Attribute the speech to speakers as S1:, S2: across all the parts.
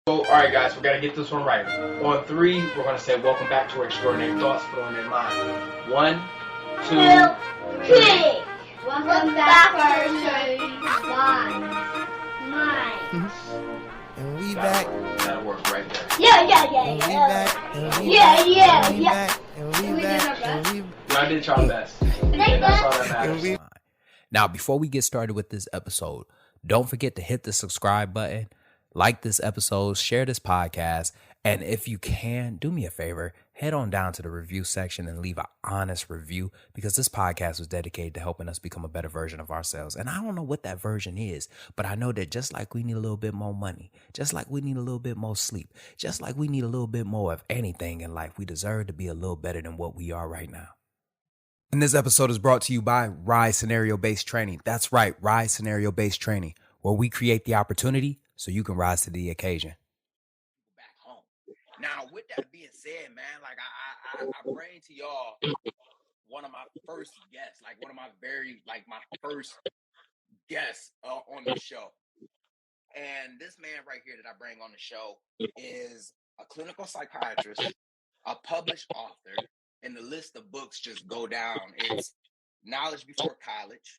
S1: So, all right, guys, we got to get this one right. On three, we're going to say, welcome back to Extraordinary Thoughts Put on Their Mind. 1, 2, 3.
S2: Welcome back to Extraordinary Minds.
S3: And we back.
S1: That'll work right there.
S2: Yeah.
S3: And we back. And we
S2: Yeah.
S3: back. And we back. And we back. And we
S1: Y'all did y'all best. And that's all that matters.
S4: Now, before we get started with this episode, don't forget to hit the subscribe button, like this episode, share this podcast, and if you can, do me a favor, head on down to the review section and leave an honest review, because this podcast was dedicated to helping us become a better version of ourselves. And I don't know what that version is, but I know that just like we need a little bit more money, just like we need a little bit more sleep, just like we need a little bit more of anything in life, we deserve to be a little better than what we are right now. And this episode is brought to you by Rise Scenario-Based Training. That's right, Rise Scenario-Based Training, where we create the opportunity so you can rise to the occasion.
S5: Back home. Now, with that being said, man, like I bring to y'all one of my first guests, like one of my my first guests on the show. And this man right here that I bring on the show is a clinical psychiatrist, a published author, and the list of books just go down. It's Knowledge Before College,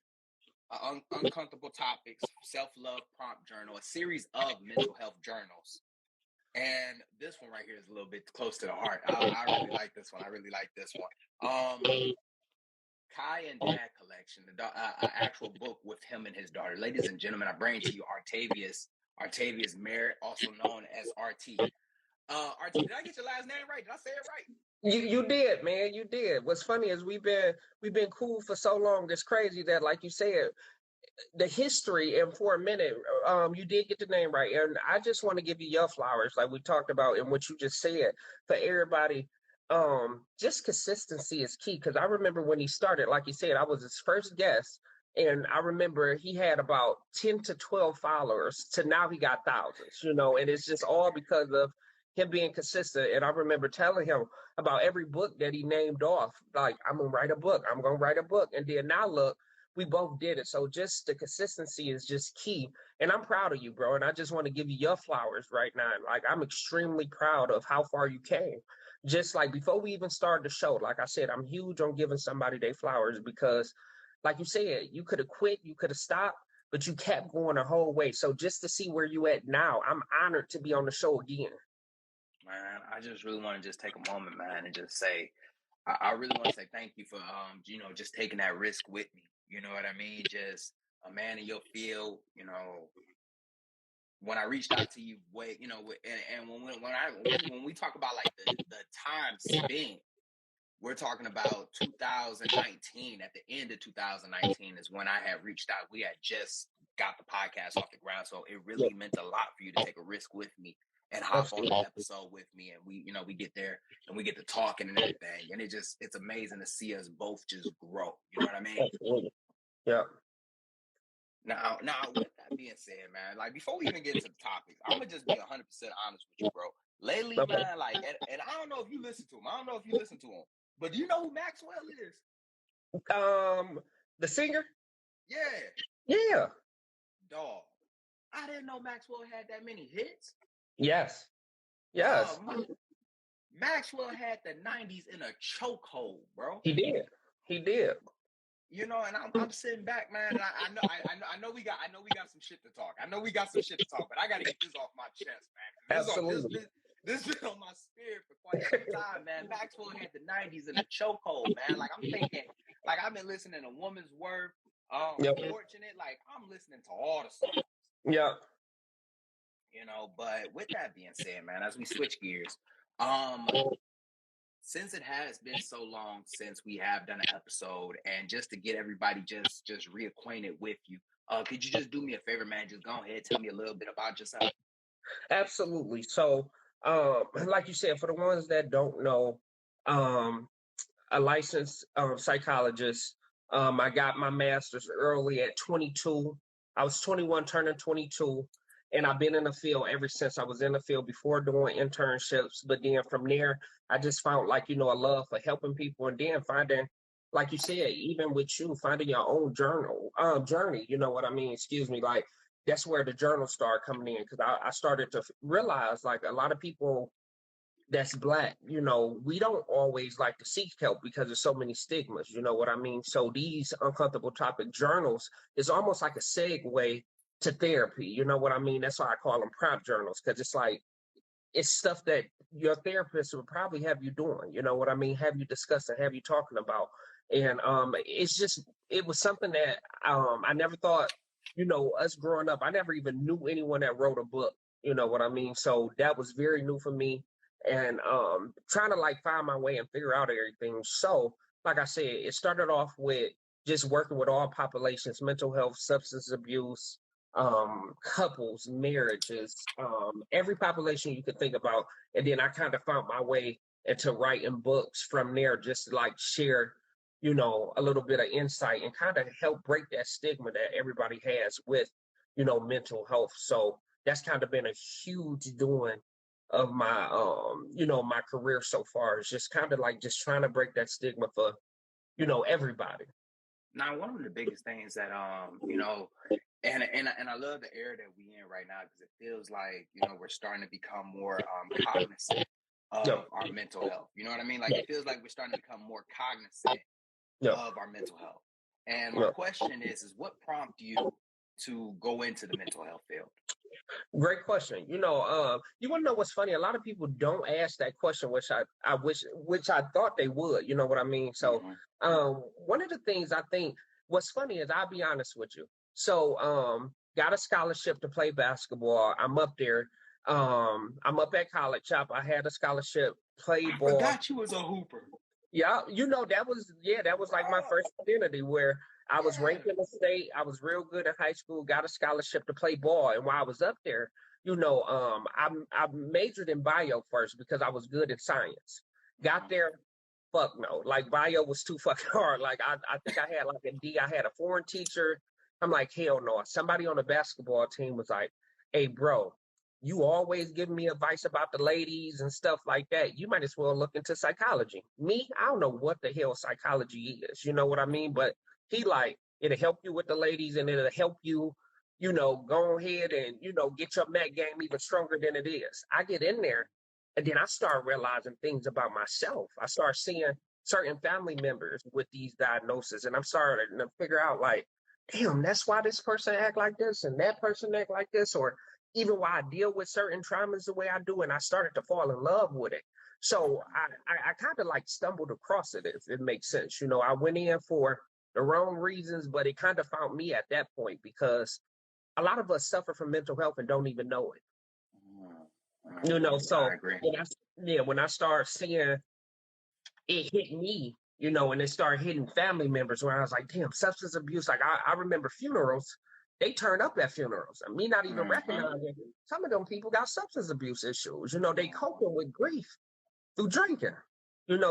S5: Uncomfortable Topics, Self-Love Prompt Journal, a series of mental health journals. And this one right here is a little bit close to the heart. I really like this one. Kai and Dad Collection, an actual book with him and his daughter. Ladies and gentlemen, I bring to you R'Taveous Merritt, also known as RT. RT, did I get your last name right? Did I say it right?
S6: You did, man. You did. What's funny is we've been cool for so long. It's crazy that, like you said, the history, and for a minute, you did get the name right. And I just want to give you your flowers, like we talked about, and what you just said for everybody. Just consistency is key, because I remember when he started, like you said, I was his first guest, and I remember he had about 10 to 12 followers. To now he got thousands, and it's just all because of him being consistent. And I remember telling him about every book that he named off, like, I'm gonna write a book. And then now look, we both did it. So just the consistency is just key. And I'm proud of you, bro. And I just want to give you your flowers right now. Like, I'm extremely proud of how far you came. Just like before we even started the show, like I said, I'm huge on giving somebody their flowers, because like you said, you could have quit, you could have stopped, but you kept going the whole way. So just to see where you at now, I'm honored to be on the show again.
S5: Man, I just really want to just take a moment, man, and just say, I really want to say thank you for, just taking that risk with me. You know what I mean? Just a man in your field, when I reached out to you, and when we talk about like the time spent, we're talking about 2019. At the end of 2019 is when I had reached out. We had just got the podcast off the ground, so it really meant a lot for you to take a risk with me and hop on the episode with me, and we get there and we get to talking and everything, and it's amazing to see us both just grow. You know what I mean?
S6: Absolutely. Yeah.
S5: Now, with that being said, man, like before we even get into the topics, I'm gonna just be 100% honest with you, bro. Lately, man, like, and I don't know if you listen to him. But do you know who Maxwell is?
S6: The singer?
S5: Yeah. Dog. I didn't know Maxwell had that many hits.
S6: Yes.
S5: Maxwell had the 90s in a chokehold, bro.
S6: He did.
S5: And I'm sitting back, man. And I know we got some shit to talk. But I gotta get this off my chest, man.
S6: Absolutely.
S5: This been on my spirit for quite some time, man. Maxwell had the 90s in a chokehold, man. Like, I'm thinking, like, I've been listening to Woman's Worth, Fortunate. Like, I'm listening to all the songs.
S6: Yeah.
S5: But with that being said, man, as we switch gears, since it has been so long since we have done an episode, and just to get everybody just reacquainted with you, could you just do me a favor, man? Just go ahead, tell me a little bit about yourself.
S6: Absolutely. So, like you said, for the ones that don't know, a licensed psychologist. I got my master's early at 22. I was 21 turning 22. And I've been in the field ever since. I was in the field before doing internships. But then from there, I just found a love for helping people. And then finding, like you said, even with you, finding your own journey, you know what I mean? Like that's where the journal started coming in, because I started to realize like a lot of people that's Black, we don't always like to seek help because there's so many stigmas, you know what I mean? So these uncomfortable topic journals is almost like a segue to therapy, you know what I mean? That's why I call them prompt journals, because it's like, it's stuff that your therapist would probably have you doing, you know what I mean? Have you discussing, have you talking about. And it was something that I never thought, us growing up, I never even knew anyone that wrote a book, you know what I mean? So that was very new for me. And trying to like find my way and figure out everything. So, like I said, it started off with just working with all populations, mental health, substance abuse, couples, marriages, every population you could think about. And then I kind of found my way into writing books from there, just to like share, a little bit of insight and kind of help break that stigma that everybody has with, mental health. So that's kind of been a huge doing of my, my career so far. It's just kind of like just trying to break that stigma for, everybody.
S5: Now, one of the biggest things that and I love the era that we in right now, because it feels like we're starting to become more cognizant of our mental health. You know what I mean? Like it feels like we're starting to become more cognizant of our mental health. And my question is what prompted you to go into the mental health field?
S6: Great question. You want to know what's funny? A lot of people don't ask that question, which I thought they would. You know what I mean? So, one of the things I think what's funny is, I'll be honest with you. So, got a scholarship to play basketball. I'm up there. I'm up at College Shop. I had a scholarship, play ball.
S5: I forgot you was a hooper.
S6: Yeah, that was like my first identity, where I was ranked in the state. I was real good in high school, got a scholarship to play ball. And while I was up there, I majored in bio first because I was good at science. Got there, fuck no. Like bio was too fucking hard. Like I think I had like a D. I had a foreign teacher. I'm like, hell no. Somebody on the basketball team was like, hey, bro, you always giving me advice about the ladies and stuff like that. You might as well look into psychology. Me, I don't know what the hell psychology is. You know what I mean? But he like, it'll help you with the ladies, and it'll help you, go ahead and, get your mat game even stronger than it is. I get in there, and then I start realizing things about myself. I start seeing certain family members with these diagnoses, and I'm starting to figure out like, damn, that's why this person act like this and that person act like this, or even why I deal with certain traumas the way I do. And I started to fall in love with it. So I kind of like stumbled across it, if it makes sense. I went in for the wrong reasons, but it kind of found me at that point, because a lot of us suffer from mental health and don't even know it. So
S5: I agree.
S6: When I started seeing it hit me, and it started hitting family members, where I was like, damn, substance abuse. Like I remember funerals, they turn up at funerals, and me not even recognizing some of them people got substance abuse issues. They coping with grief through drinking.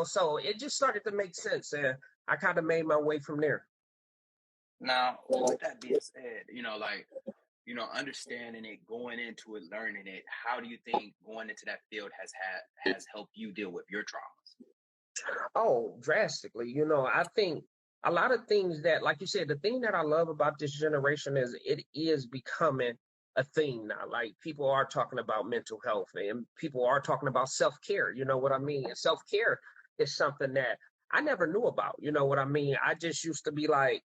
S6: So it just started to make sense, and I kind of made my way from there.
S5: Now, with that being said, understanding it, going into it, learning it, how do you think going into that field has helped you deal with your traumas?
S6: Oh, drastically. I think a lot of things that, like you said, the thing that I love about this generation is it is becoming a thing now. Like people are talking about mental health, and people are talking about self-care. You know what I mean? And self-care is something that I never knew about. You know what I mean? I just used to be like,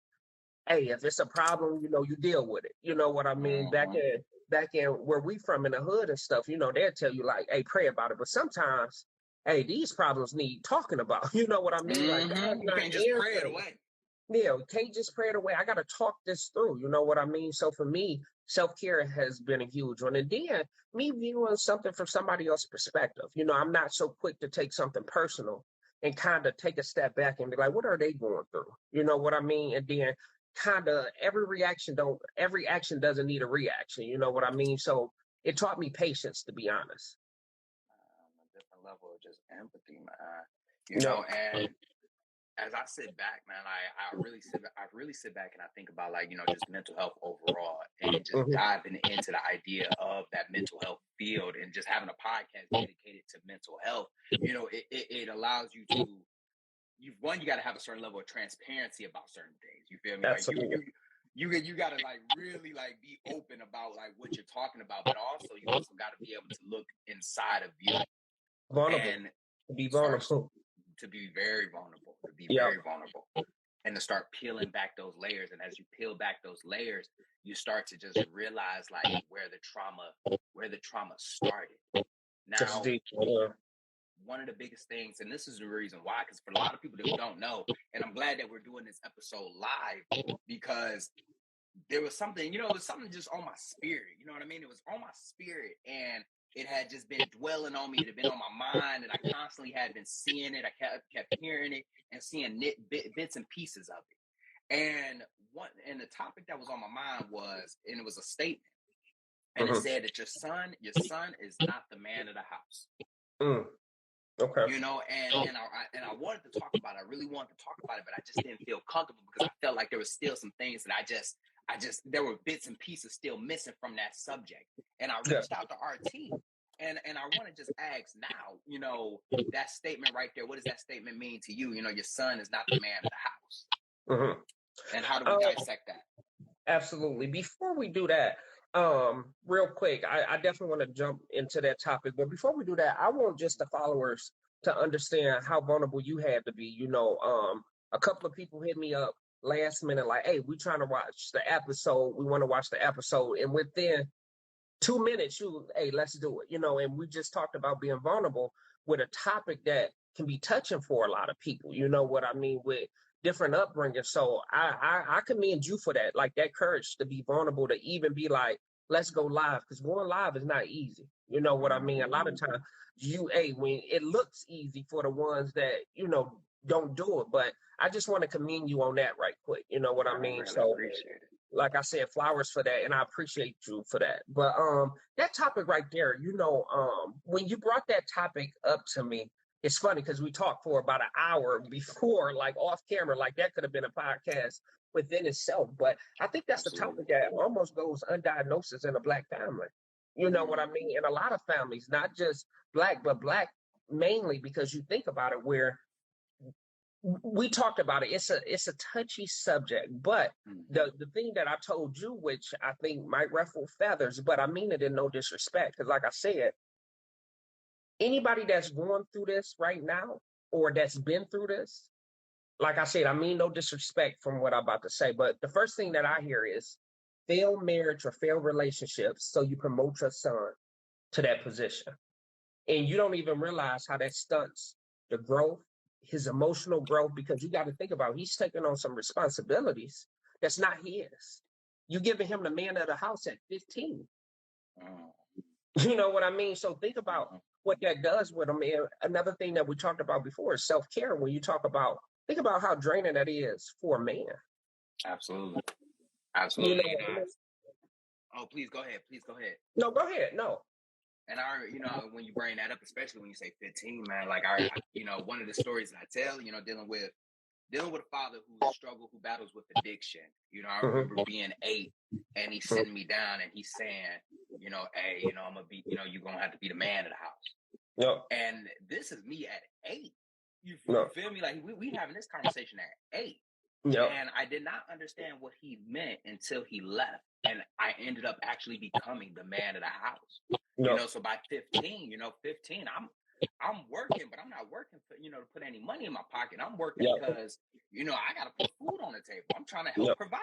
S6: hey, if it's a problem, you deal with it. You know what I mean? Back in where we from in the hood and stuff, they'll tell you like, hey, pray about it. But sometimes, hey, these problems need talking about. You know what I mean? Like,
S5: you can't just pray it away.
S6: Yeah, you can't just pray it away. I got to talk this through. You know what I mean? So for me, self-care has been a huge one. And then me viewing something from somebody else's perspective. I'm not so quick to take something personal and kind of take a step back and be like, what are they going through? You know what I mean? And then kind of every action doesn't need a reaction. You know what I mean? So it taught me patience, to be honest.
S5: A different level of just empathy, man. And as I sit back, man, I really sit back and I think about like, just mental health overall, and just diving into the idea of that mental health field, and just having a podcast dedicated to mental health. It allows you to, you got to have a certain level of transparency about certain things. You feel me? Like you gotta like really like be open about like what you're talking about, but also you also gotta be able to look inside of you
S6: Vulnerable.
S5: and
S6: To be
S5: start
S6: vulnerable.
S5: to be very vulnerable,
S6: Yeah.
S5: very vulnerable, and to start peeling back those layers. And as you peel back those layers, you start to just realize like where the trauma started.
S6: That's
S5: Now,
S6: deep. Yeah.
S5: one of the biggest things, and this is the reason why, because for a lot of people that don't know, and I'm glad that we're doing this episode live, because there was something, it was something just on my spirit. You know what I mean? It was on my spirit, and it had just been dwelling on me. It had been on my mind, and I constantly had been seeing it. I kept hearing it and seeing bits and pieces of it. And the topic that was on my mind was, and it was a statement, and it said that your son is not the man of the house.
S6: Okay.
S5: And I wanted to talk about it. I really wanted to talk about it, but I just didn't feel comfortable because I felt like there was still some things that I just there were bits and pieces still missing from that subject. And I reached out to RT, and I want to just ask now, that statement right there, what does that statement mean to you? Your son is not the man of the house. And how do we dissect that?
S6: Absolutely. Before we do that, real quick, I definitely want to jump into that topic. But before we do that, I want just the followers to understand how vulnerable you had to be. A couple of people hit me up last minute, like, hey, we're trying to watch the episode. We want to watch the episode. And within 2 minutes, hey, let's do it. And we just talked about being vulnerable with a topic that can be touching for a lot of people. You know what I mean? With different upbringing. So I commend you for that, like that courage to be vulnerable, to even be like, let's go live, because going live is not easy. You know what I mean? A lot of times when it looks easy for the ones that, don't do it. But I just want to commend you on that right quick. You know what I mean?
S5: Really
S6: so
S5: appreciate it.
S6: Like I said, flowers for that, and I appreciate you for that. But that topic right there, when you brought that topic up to me, it's funny because we talked for about an hour before, like off camera, like that could have been a podcast within itself. But I think that's
S5: Absolutely.
S6: the topic that almost goes undiagnosed in a Black family. You know what I mean? In a lot of families, not just Black, but Black mainly, because you think about it, where we talked about it. It's a touchy subject, but the thing that I told you, which I think might ruffle feathers, but I mean it in no disrespect, because like I said, anybody that's going through this right now or that's been through this, like I said, I mean no disrespect from what I'm about to say, but the first thing that I hear is failed marriage or failed relationships, so you promote your son to that position. And you don't even realize how that stunts the growth, his emotional growth, because you got to think about he's taking on some responsibilities that's not his. You giving him the man of the house at 15. You know what I mean? So think about what that does with him. And another thing that we talked about before is self-care. When you think about how draining that is for a man.
S5: Absolutely. Oh, please go ahead.
S6: No, go ahead. No.
S5: And when you bring that up, especially when you say 15, man, like one of the stories that I tell, dealing with a father who battles with addiction. I remember being 8 and he's sitting me down and he's saying, hey, I'm gonna be, you're gonna have to be the man of the house.
S6: Yep.
S5: And this is me at 8. You feel me? Like we having this conversation at 8.
S6: Yep. And
S5: I did not understand what he meant until he left. And I ended up actually becoming the man of the house.
S6: Yep.
S5: So by 15, I'm working, but I'm not working for, to put any money in my pocket. I'm working because, I got to put food on the table. I'm trying to help provide.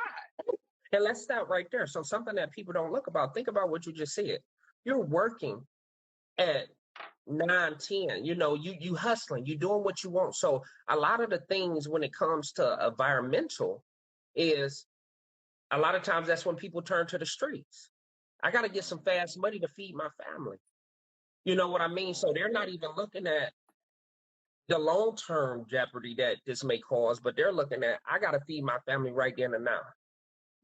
S6: And let's stop right there. So something that people don't look about, think about what you just said. You're working at 9, 10, you hustling, you doing what you want. So a lot of the things when it comes to environmental is a lot of times that's when people turn to the streets. I got to get some fast money to feed my family. You know what I mean? So they're not even looking at the long-term jeopardy that this may cause, but they're looking at, I got to feed my family right then and now.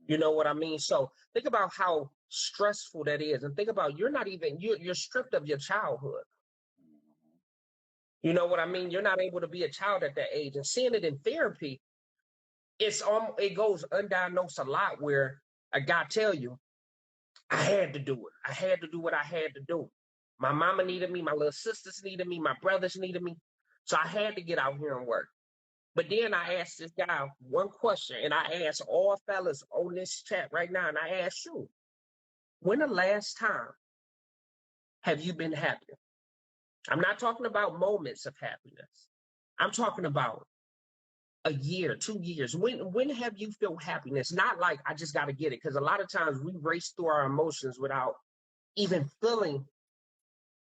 S6: You know what I mean? So think about how stressful that is. And think about, you're stripped of your childhood. You know what I mean? You're not able to be a child at that age. And seeing it in therapy, it goes undiagnosed a lot, where a guy tell you, I had to do it. I had to do what I had to do. My mama needed me. My little sisters needed me. My brothers needed me. So I had to get out here and work. But then I asked this guy one question, and I asked all fellas on this chat right now, and I asked you, when the last time have you been happy? I'm not talking about moments of happiness. I'm talking about a year, 2 years. When have you felt happiness? Not like I just got to get it, because a lot of times we race through our emotions without even feeling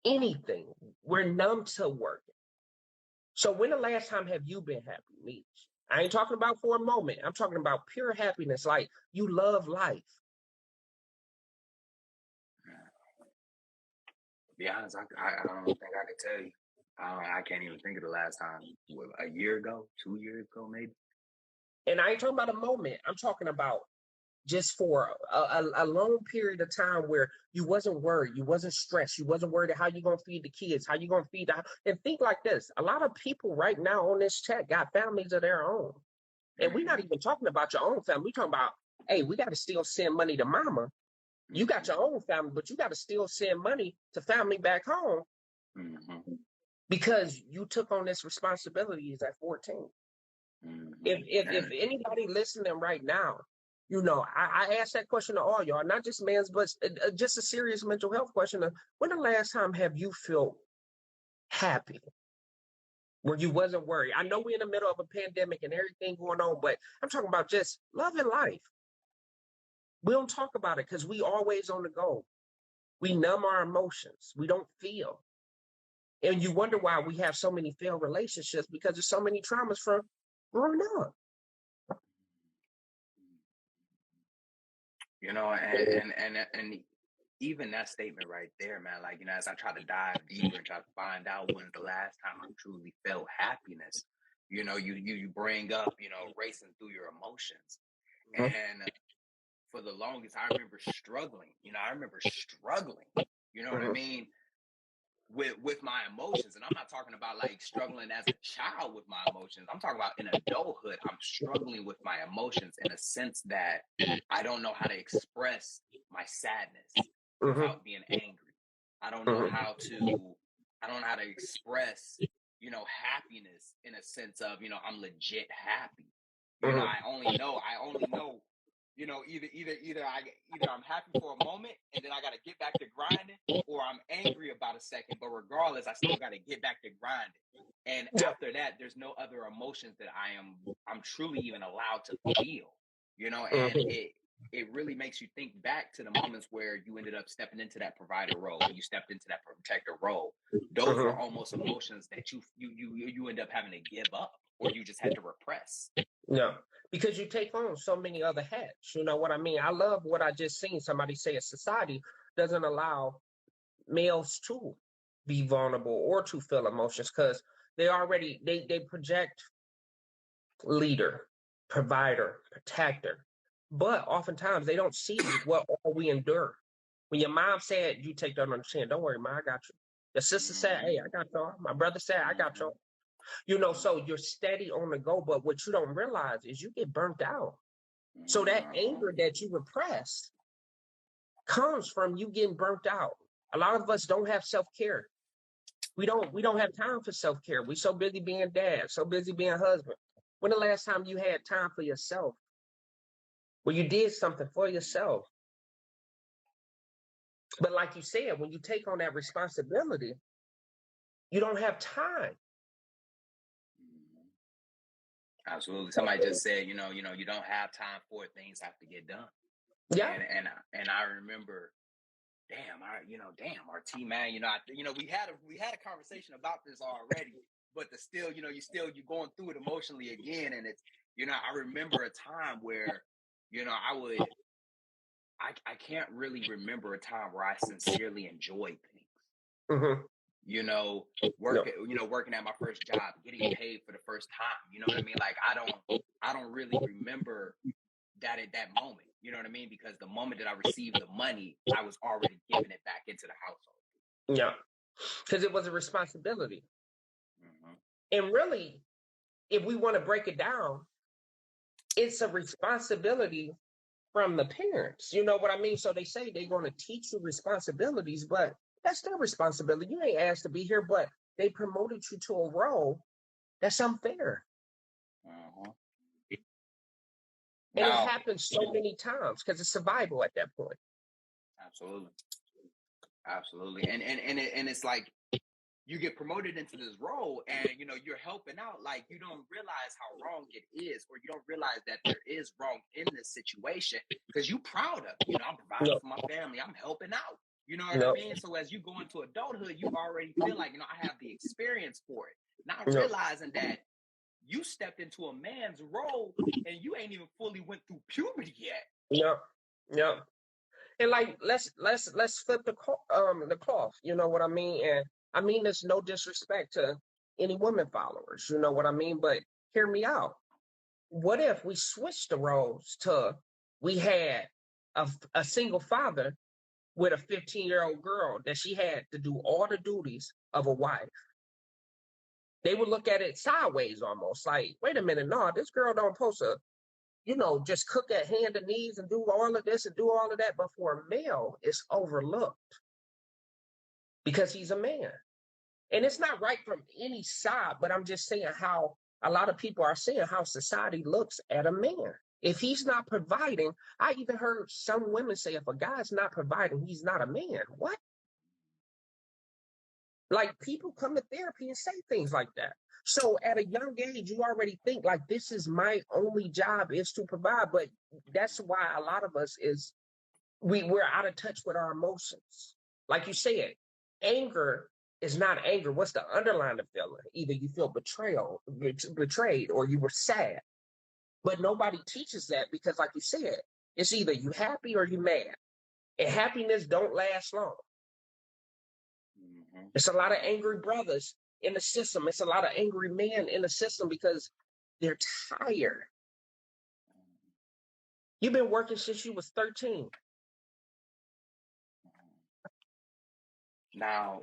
S6: anything. We're numb to working. So when the last time have you been happy, Meech? I ain't talking about for a moment. I'm talking about pure happiness, like you love life.
S5: To be honest, I don't think I could tell you. I can't even think of the last time. A year ago, 2 years ago, maybe.
S6: And I ain't talking about a moment. I'm talking about just for a long period of time where you wasn't worried, you wasn't stressed, you wasn't worried how you gonna feed the kids, how you gonna feed the, and think like this. A lot of people right now on this chat got families of their own. And we're not even talking about your own family. We're talking about, hey, we got to still send money to mama. You got your own family, but you got to still send money to family back home because you took on this responsibilities at 14. If anybody listening right now, you know, I asked that question to all y'all, not just men's, but just a serious mental health question. When the last time have you felt happy? Where you wasn't worried? I know we're in the middle of a pandemic and everything going on, but I'm talking about just loving life. We don't talk about it because we always on the go. We numb our emotions. We don't feel. And you wonder why we have so many failed relationships because there's so many traumas from growing up.
S5: You know, and even that statement right there, man, like, you know, as I try to dive deeper and try to find out when's the last time I truly felt happiness, you know, you bring up, you know, racing through your emotions. And for the longest, I remember struggling, you know, you know what I mean? With my emotions. And I'm not talking about like struggling as a child with my emotions. I'm talking about in adulthood, I'm struggling with my emotions in a sense that I don't know how to express my sadness without being angry. I don't know how to express, you know, happiness in a sense of, you know, I'm legit happy. You know, I only know, you know, either I'm happy for a moment and then I got to get back to grinding, or I'm angry about a second, but regardless, I still got to get back to grinding. And after that, there's no other emotions that I'm truly even allowed to feel, you know, and it really makes you think back to the moments where you ended up stepping into that provider role, you stepped into that protector role. Those were almost emotions that you end up having to give up, or you just had to repress.
S6: Yeah, because you take on so many other hats. You know what I mean? I love what I just seen somebody say. A society doesn't allow males to be vulnerable or to feel emotions because they project leader, provider, protector, but oftentimes they don't see what all we endure. When your mom said, you take that on the chin, don't worry, ma, I got you. Your sister said, hey, I got y'all. My brother said, I got y'all. You know, so you're steady on the go, but what you don't realize is you get burnt out. So that anger that you repress comes from you getting burnt out. A lot of us don't have self-care. We don't have time for self-care. We're so busy being dad, so busy being husband. When the last time you had time for yourself? When you did something for yourself? But like you said, when you take on that responsibility, you don't have time.
S5: Absolutely. Somebody just said, you don't have time for it. Things have to get done.
S6: Yeah.
S5: And I remember, our team, man, we had a conversation about this already, but you're going through it emotionally again. And it's, I remember a time where, I can't really remember a time where I sincerely enjoyed things. Working at my first job, getting paid for the first time. You know what I mean? Like, I don't really remember that at that moment. You know what I mean? Because the moment that I received the money, I was already giving it back into the household.
S6: Yeah. Because it was a responsibility. And really, if we want to break it down, it's a responsibility from the parents. You know what I mean? So they say they're going to teach you responsibilities, but that's their responsibility. You ain't asked to be here, but they promoted you to a role that's unfair. And it
S5: Now,
S6: happens so many times because it's survival at that point.
S5: absolutely, absolutely, and it's like you get promoted into this role, and you know you're helping out. Like you don't realize how wrong it is, or you don't realize that there is wrong in this situation because you proud of it. You know, I'm providing
S6: Yep.
S5: for my family. I'm helping out. You know what I
S6: Yep.
S5: mean? So as you go into adulthood, you already feel like, you know, I have the experience for it. Not
S6: Yep.
S5: realizing that you stepped into a man's role and you ain't even fully went through puberty yet.
S6: Yep. Yep. And like let's flip the cloth. You know what I mean? And I mean there's no disrespect to any women followers. You know what I mean? But hear me out. What if we switched the roles to we had a single father with a 15-year-old girl that she had to do all the duties of a wife? They would look at it sideways almost like, wait a minute, no, this girl don't supposed to, you know, just cook at hand and knees and do all of this and do all of that. But for a male, it's overlooked because he's a man. And it's not right from any side, but I'm just saying how a lot of people are saying how society looks at a man. If he's not providing, I even heard some women say, if a guy's not providing, he's not a man. What? Like people come to therapy and say things like that. So at a young age, you already think like this is my only job is to provide. But that's why a lot of us is we're out of touch with our emotions. Like you said, anger is not anger. What's the underlying feeling? Either you feel betrayed, or you were sad. But nobody teaches that because, like you said, it's either you happy or you mad. And happiness don't last long.
S5: Mm-hmm.
S6: It's a lot of angry brothers in the system. It's a lot of angry men in the system because they're tired. You've been working since you was 13.
S5: Now,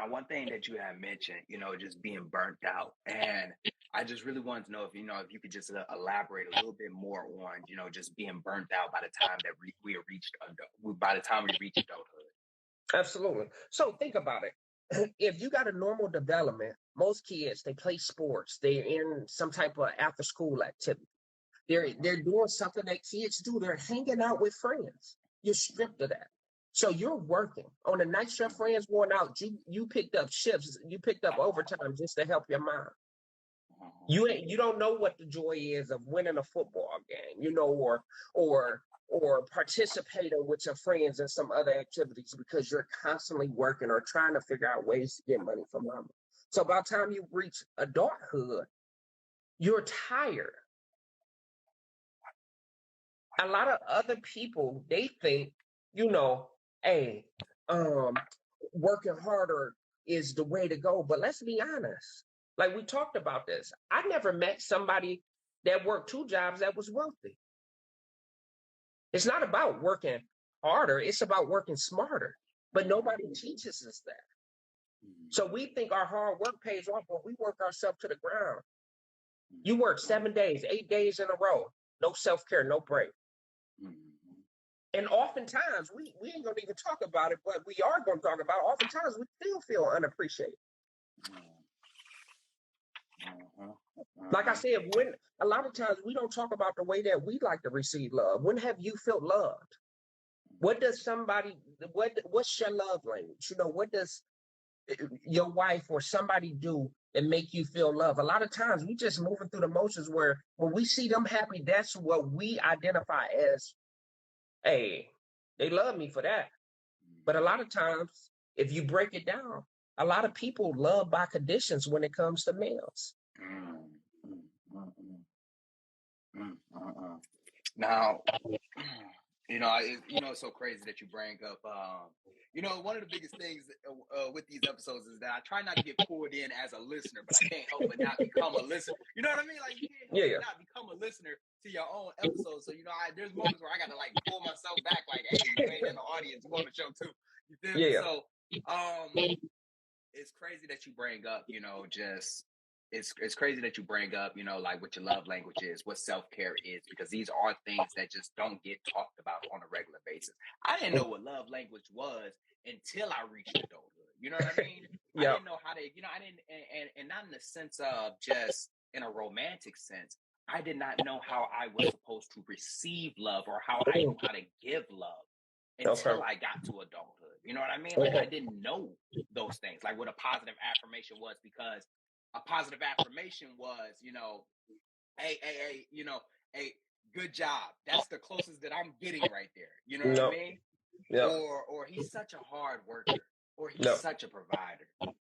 S5: one thing that you have mentioned, you know, just being burnt out, and I just really wanted to know if, you know, if you could just elaborate a little bit more on, you know, just being burnt out by the time that we reached adulthood.
S6: Absolutely. So think about it. If you got a normal development, most kids, they play sports. They're in some type of after school activity. They're doing something that kids do. They're hanging out with friends. You're stripped of that. So you're working. On the night your friends going out, you picked up shifts, you picked up overtime just to help your mom. You don't know what the joy is of winning a football game, you know, or participating with your friends in some other activities because you're constantly working or trying to figure out ways to get money from mama. So by the time you reach adulthood, you're tired. A lot of other people, they think, you know, hey, working harder is the way to go. But let's be honest. Like we talked about this. I never met somebody that worked 2 jobs that was wealthy. It's not about working harder. It's about working smarter. But nobody teaches us that. So we think our hard work pays off, but we work ourselves to the ground. You work 7 days, 8 days in a row. No self-care, no break. And oftentimes, we ain't going to even talk about it, but we are going to talk about it. Oftentimes, we still feel unappreciated. Like I said, when a lot of times we don't talk about the way that we like to receive love. When have you felt loved? What does what's your love language? You know, what does your wife or somebody do that make you feel love? A lot of times we just moving through the motions where when we see them happy, that's what we identify as, hey, they love me for that. But a lot of times, if you break it down, a lot of people love by conditions when it comes to males.
S5: Now, you know, it's so crazy that you bring up. You know, one of the biggest things with these episodes is that I try not to get pulled in as a listener, but I can't help but not become a listener. You know what I mean? Like you can't help but not become a listener to your own episode. So you know, there's moments where I got to like pull myself back, like, hey, you ain't in the audience, you on the show too. You feel me? So, it's crazy that you bring up, you know, just. It's crazy that you bring up, you know, like what your love language is, what self-care is, because these are things that just don't get talked about on a regular basis. I didn't know what love language was until I reached adulthood. You know what I mean? I didn't know how to, you know, I didn't, and not in the sense of just in a romantic sense. I did not know how I was supposed to receive love or how I knew how to give love until I got to adulthood. You know what I mean? Like, I didn't know those things, like what a positive affirmation was, because a positive affirmation was, hey, hey, good job. That's the closest that I'm getting right there. You know what I mean?
S6: Yeah.
S5: Or he's such a hard worker, or he's such a provider.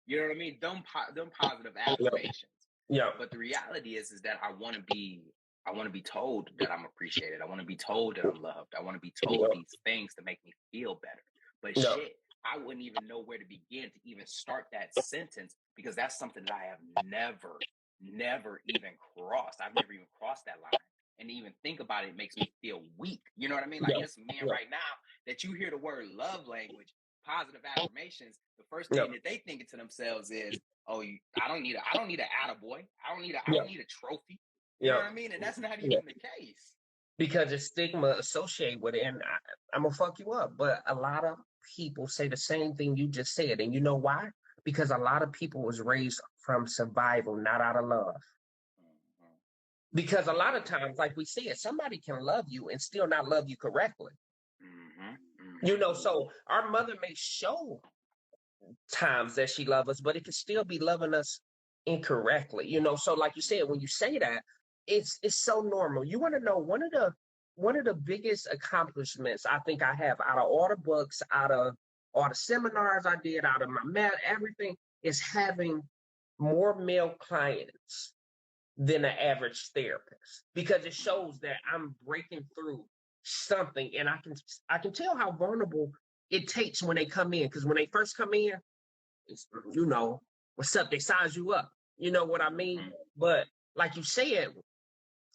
S5: You know what I mean? Them positive affirmations.
S6: Yeah.
S5: But the reality is that I want to be told that I'm appreciated. I want to be told that I'm loved. I want to be told these things to make me feel better. But shit, I wouldn't even know where to begin to even start that sentence, because that's something that I have never even crossed. I've never even crossed that line. And to even think about it makes me feel weak. You know what I mean? Like, there's some men right now that you hear the word love language, positive affirmations, the first thing that they thinking to themselves is, oh, I don't need an attaboy. I don't need a trophy. You know what I mean? And that's not even the case.
S6: Because there's stigma associated with it. And I'm going to fuck you up. But a lot of people say the same thing you just said. And you know why? Because a lot of people was raised from survival, not out of love. Because a lot of times, like we said, somebody can love you and still not love you correctly. So our mother may show times that she loves us, but it can still be loving us incorrectly. So like you said, when you say that, it's so normal. You want to know one of the biggest accomplishments I think I have, out of all the books, out of all the seminars I did, out of my math, everything, is having more male clients than an average therapist, because it shows that I'm breaking through something, and I can tell how vulnerable it takes when they come in, because when they first come in, it's, what's up, they size you up, you know what I mean? But like you said,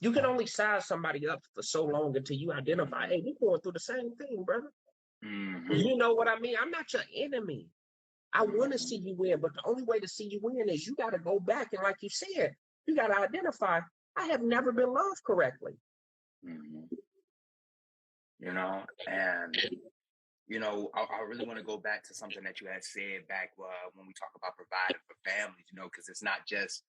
S6: you can only size somebody up for so long until you identify, hey, we're going through the same thing, brother. You know what I mean? I'm not your enemy. I want to see you win, but the only way to see you win is you got to go back, and like you said, you got to identify, I have never been loved correctly.
S5: I really want to go back to something that you had said back when we talk about providing for families, because it's not just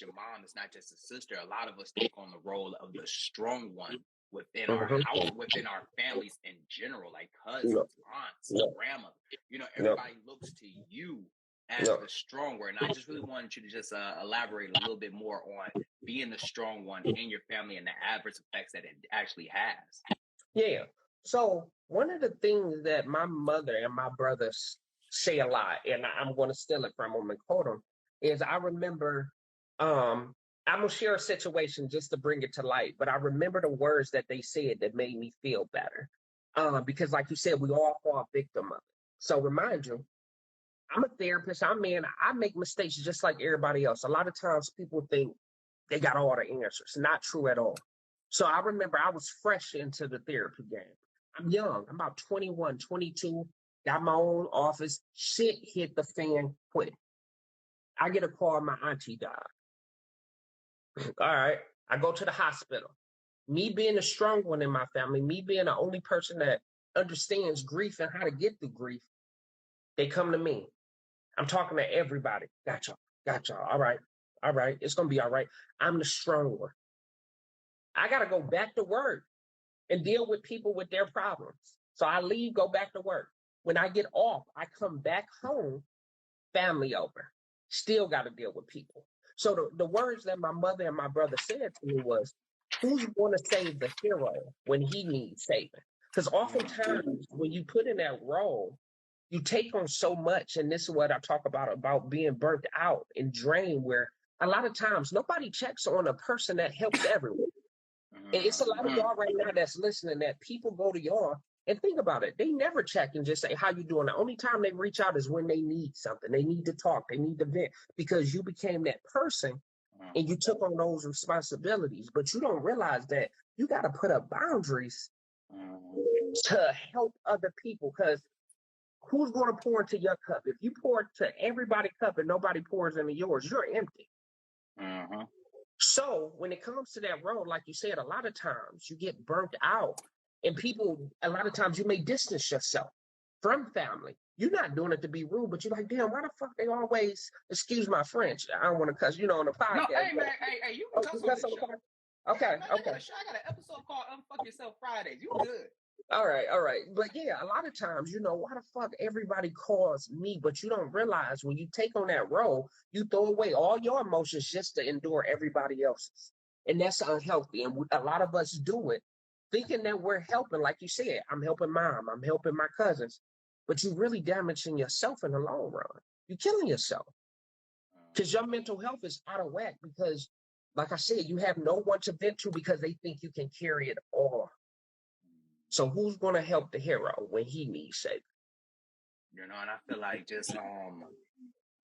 S5: your mom, it's not just a sister. A lot of us take on the role of the strong one within our house, within our families in general, like cousins, aunts, grandma. Everybody looks to you as the strong one. And I just really wanted you to just elaborate a little bit more on being the strong one in your family and the adverse effects that it actually has.
S6: Yeah. So one of the things that my mother and my brothers say a lot, and I'm going to steal it from them and quote them, is I remember, I'm going to share a situation just to bring it to light, but I remember the words that they said that made me feel better. Because like you said, we all fall victim of it. So remind you, I'm a therapist. I make mistakes just like everybody else. A lot of times people think they got all the answers. Not true at all. So I remember I was fresh into the therapy game. I'm young. I'm about 21, 22. Got my own office. Shit hit the fan quick. I get a call, my auntie died. All right. I go to the hospital. Me being the strong one in my family, me being the only person that understands grief and how to get through grief, they come to me. I'm talking to everybody. Got y'all. All right. It's going to be all right. I'm the strong one. I got to go back to work and deal with people with their problems. So I leave, go back to work. When I get off, I come back home, family over. Still got to deal with people. So the words that my mother and my brother said to me was, who's going to save the hero when he needs saving? Because oftentimes when you put in that role, you take on so much. And this is what I talk about being burnt out and drained, where a lot of times nobody checks on a person that helps everyone. And it's a lot of y'all right now that's listening that people go to y'all and think about it. They never check and just say, how you doing? The only time they reach out is when they need something. They need to talk. They need to vent, because you became that person and you took on those responsibilities. But you don't realize that you got to put up boundaries to help other people, because who's going to pour into your cup? If you pour to everybody's cup and nobody pours into yours, you're empty. So when it comes to that role, like you said, a lot of times you get burnt out, and a lot of times you may distance yourself from family. You're not doing it to be rude, but you're like, damn, why the fuck they always, excuse my French, I don't want to cuss, on the podcast.
S5: No, hey, man, hey, you can cuss on the show.
S6: Okay.
S5: I got an episode called Unfuck Yourself Fridays. You good?
S6: All right. But yeah, a lot of times, why the fuck everybody calls me, but you don't realize when you take on that role, you throw away all your emotions just to endure everybody else's. And that's unhealthy. And a lot of us do it thinking that we're helping. Like you said, I'm helping mom, I'm helping my cousins, but you're really damaging yourself in the long run. You're killing yourself because your mental health is out of whack because, like I said, you have no one to vent to because they think you can carry it all. So who's going to help the hero when he needs saving?
S5: And I feel like just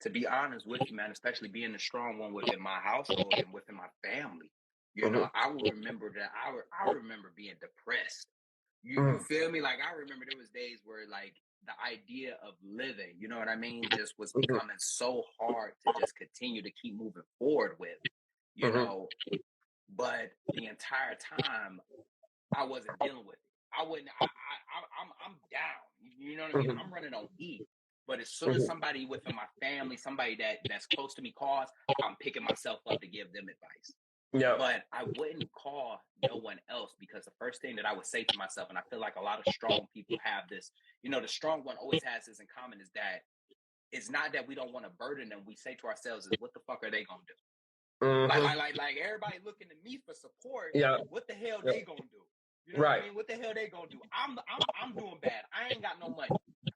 S5: to be honest with you, man, especially being the strong one within my household and within my family, I will remember that I remember being depressed. You feel me? Like I remember there was days where like the idea of living, you know what I mean, just was becoming so hard to just continue to keep moving forward with, know. But the entire time I wasn't dealing with it. I'm down. You know what I mean? I'm running on E. But as soon as somebody within my family, somebody that's close to me calls, I'm picking myself up to give them advice. Yeah. But I wouldn't call no one else because the first thing that I would say to myself, and I feel like a lot of strong people have this, the strong one always has this in common, is that it's not that we don't want to burden them. We say to ourselves is, what the fuck are they going to do? Like everybody looking to me for support. Yeah. What the hell they going to do? You know what I mean? What the hell they gonna do? I'm doing bad. I ain't got no money.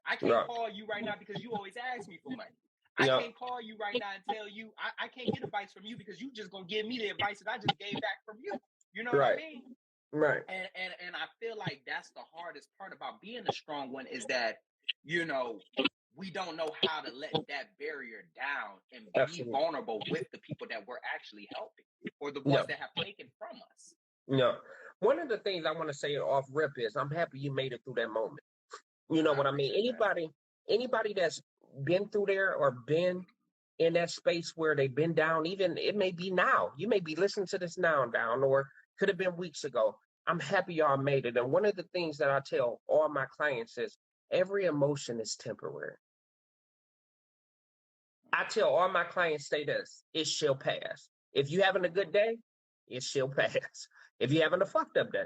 S5: I can't call you right now because you always ask me for money. I can't call you right now and tell you I can't get advice from you because you just gonna give me the advice that I just gave back from you. You know what I mean? Right. And I feel like that's the hardest part about being a strong one is that, we don't know how to let that barrier down and be vulnerable with the people that we're actually helping or the ones that have taken from us.
S6: No. One of the things I want to say off rip is I'm happy you made it through that moment. You know what I mean? Anybody that's been through there or been in that space where they've been down, even it may be now. You may be listening to this now down or could have been weeks ago. I'm happy y'all made it. And one of the things that I tell all my clients is every emotion is temporary. I tell all my clients say this, it shall pass. If you're having a good day, it shall pass. If you're having a fucked up day,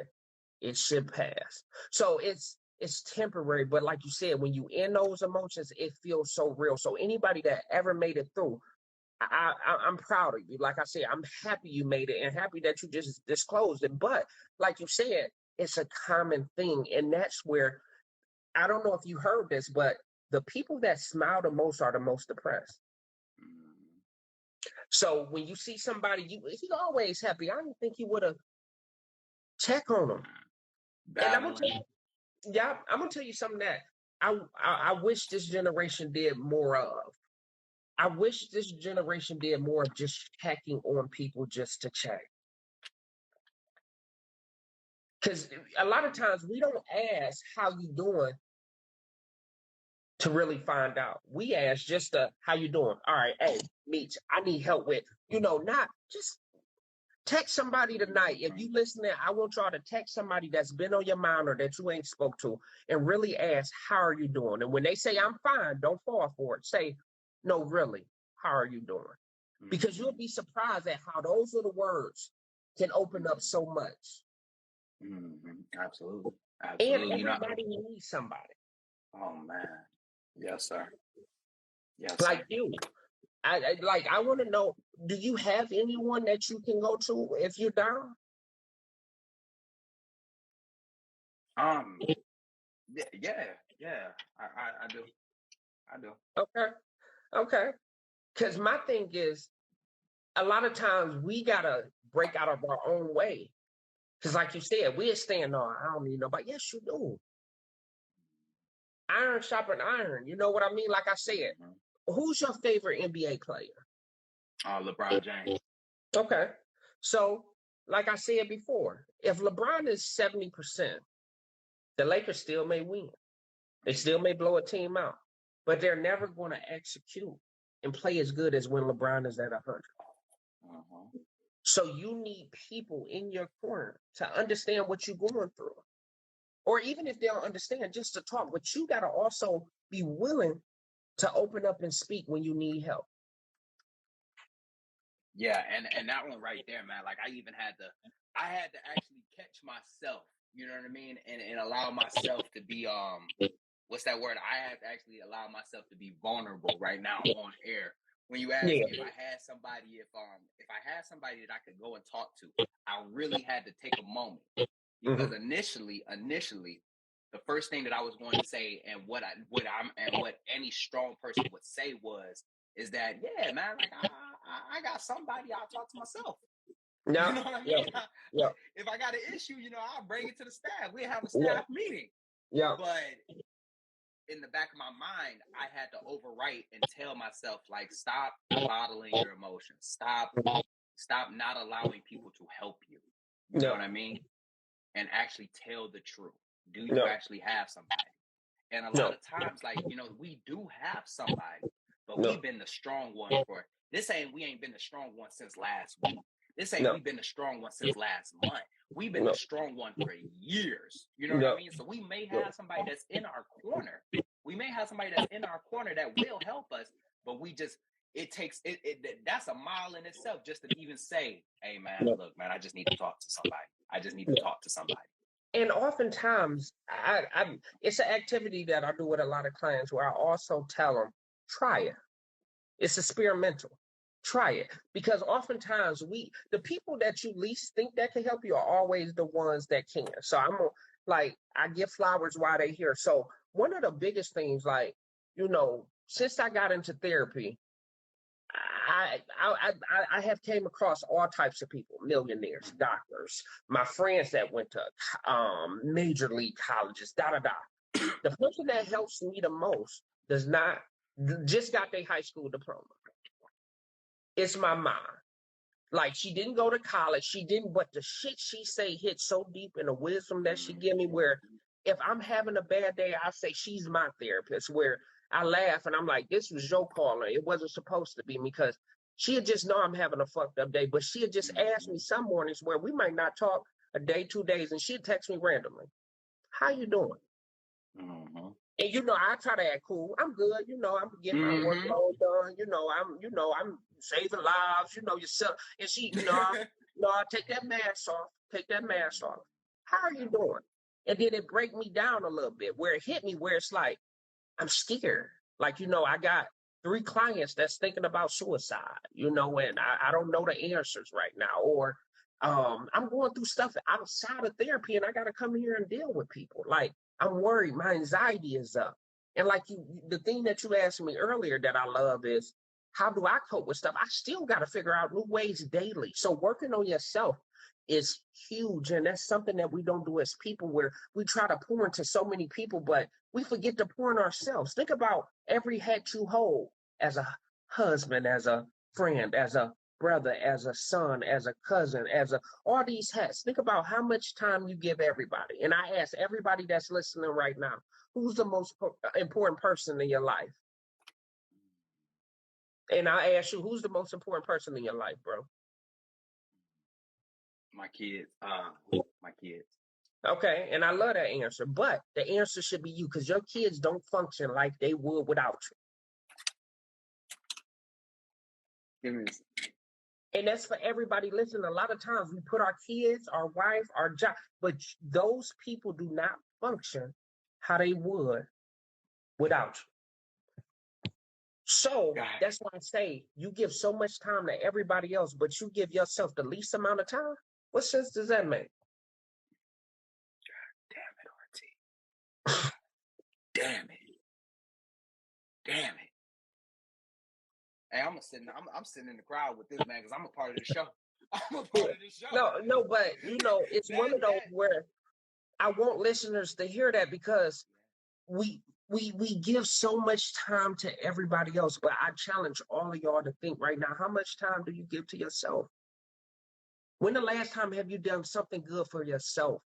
S6: it should pass. So it's temporary, but like you said, when you in those emotions, it feels so real. So anybody that ever made it through, I'm proud of you. Like I said, I'm happy you made it and happy that you just disclosed it. But like you said, it's a common thing. And that's where, I don't know if you heard this, but the people that smile the most are the most depressed. So when you see somebody, he always happy. I don't think he would have check on them. And I'm gonna tell you something that I wish this generation did more of. I wish this generation did more of just checking on people just to check. Because a lot of times we don't ask how you doing to really find out. We ask just how you doing. All right, hey, Meech, I need help with, not just text somebody tonight. If you listening, I want y'all to text somebody that's been on your mind or that you ain't spoke to and really ask, how are you doing? And when they say, I'm fine, don't fall for it. Say, no, really, how are you doing? Because you'll be surprised at how those little words can open up so much.
S5: Absolutely.
S6: And everybody needs somebody.
S5: Oh, man. Yes, sir. Yes,
S6: like you. I want to know, do you have anyone that you can go to if you're down?
S5: Yeah. I do.
S6: Okay. Because my thing is, a lot of times we gotta break out of our own way. Because like you said, we're staying on, I don't need nobody. Yes, you do. Iron sharpen iron. You know what I mean? Like I said, who's your favorite NBA player?
S5: LeBron James.
S6: Okay. So, like I said before, if LeBron is 70%, the Lakers still may win. They still may blow a team out, but they're never going to execute and play as good as when LeBron is at 100. So you need people in your corner to understand what you're going through. Or even if they don't understand, just to talk. But you got to also be willing to open up and speak when you need help.
S5: Yeah, and that one right there, man. Like I had to actually catch myself. You know what I mean? And allow myself to be what's that word? I have to actually allow myself to be vulnerable right now on air. When you ask me if I had somebody, if I had somebody that I could go and talk to, I really had to take a moment because initially, the first thing that I was going to say and what any strong person would say is that yeah, man, like I got somebody, I'll talk to myself.
S6: Yeah.
S5: You know what I mean? If I got an issue, I'll bring it to the staff. We'll have a staff meeting.
S6: Yeah.
S5: But in the back of my mind, I had to overwrite and tell myself, like, stop bottling your emotions. Stop not allowing people to help you. You know what I mean? And actually tell the truth. Do you actually have somebody? And a lot of times, like, we do have somebody, but we've been the strong one for we ain't been the strong one since last week. We've been the strong one since last month. We've been the strong one for years. You know what I mean? So we may have somebody that's in our corner. We may have somebody that's in our corner that will help us, but it takes that's a mile in itself just to even say, hey man, look, man, I just need to talk to somebody. I just need to talk to somebody.
S6: And oftentimes, it's an activity that I do with a lot of clients where I also tell them, try it. It's experimental. Try it. Because oftentimes, the people that you least think that can help you are always the ones that can. So I give flowers while they're here. So one of the biggest things, since I got into therapy, I have came across all types of people, millionaires, doctors, my friends that went to major league colleges, The person that helps me the most just got their high school diploma. It's my mom. Like, she didn't go to college. But the shit she say hit so deep in the wisdom that she give me where if I'm having a bad day, I say she's my therapist, where I laugh and I'm like, this was your calling. It wasn't supposed to be, because she'd just know I'm having a fucked up day, but she'd just ask me some mornings where we might not talk a day, 2 days, and she'd text me randomly. How you doing?
S5: Mm-hmm.
S6: And I try to act cool. I'm good. I'm getting my workload done. I'm saving lives. Yourself. And she, no, take that mask off. Take that mask off. How are you doing? And then it break me down a little bit, where it hit me, where it's like I'm scared. Like, I got 3 clients that's thinking about suicide. And I don't know the answers right now, or I'm going through stuff outside of therapy, and I got to come here and deal with people. Like, I'm worried. My anxiety is up. And like the thing that you asked me earlier that I love is, how do I cope with stuff? I still got to figure out new ways daily. So working on yourself is huge. And that's something that we don't do as people, where we try to pour into so many people, but we forget to pour in ourselves. Think about every hat you hold as a husband, as a friend, as a brother, as a son, as a cousin, all these hats. Think about how much time you give everybody. And I ask everybody that's listening right now, who's the most important person in your life? And I ask you, who's the most important person in your life, bro?
S5: My kids. My kids.
S6: Okay, and I love that answer, but the answer should be you, because your kids don't function like they would without you. And that's for everybody listening. A lot of times we put our kids, our wife, our job, but those people do not function how they would without you. So that's why I say you give so much time to everybody else, but you give yourself the least amount of time. What sense does that make?
S5: God damn it, RT. Damn it. Hey, I'm sitting in the crowd with this man because I'm a part of the show. I'm a part of the show.
S6: No, but it's one of those where I want listeners to hear that, because we give so much time to everybody else, but I challenge all of y'all to think right now, how much time do you give to yourself? When the last time have you done something good for yourself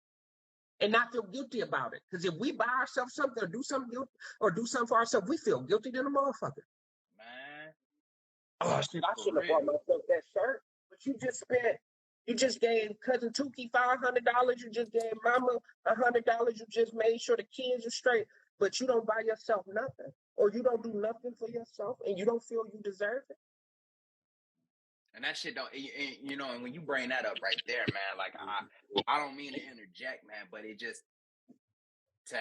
S6: and not feel guilty about it? Because if we buy ourselves something or do something for ourselves, we feel guilty than a motherfucker.
S5: Man.
S6: Oh shit, I shouldn't have bought myself that shirt. But you just gave cousin Tukey $500. You just gave mama $100. You just made sure the kids are straight. But you don't buy yourself nothing, or you don't do nothing for yourself, and you don't feel you deserve it.
S5: And that shit don't, you know, and when you bring that up right there, man, like I don't mean to interject, man, but it just, to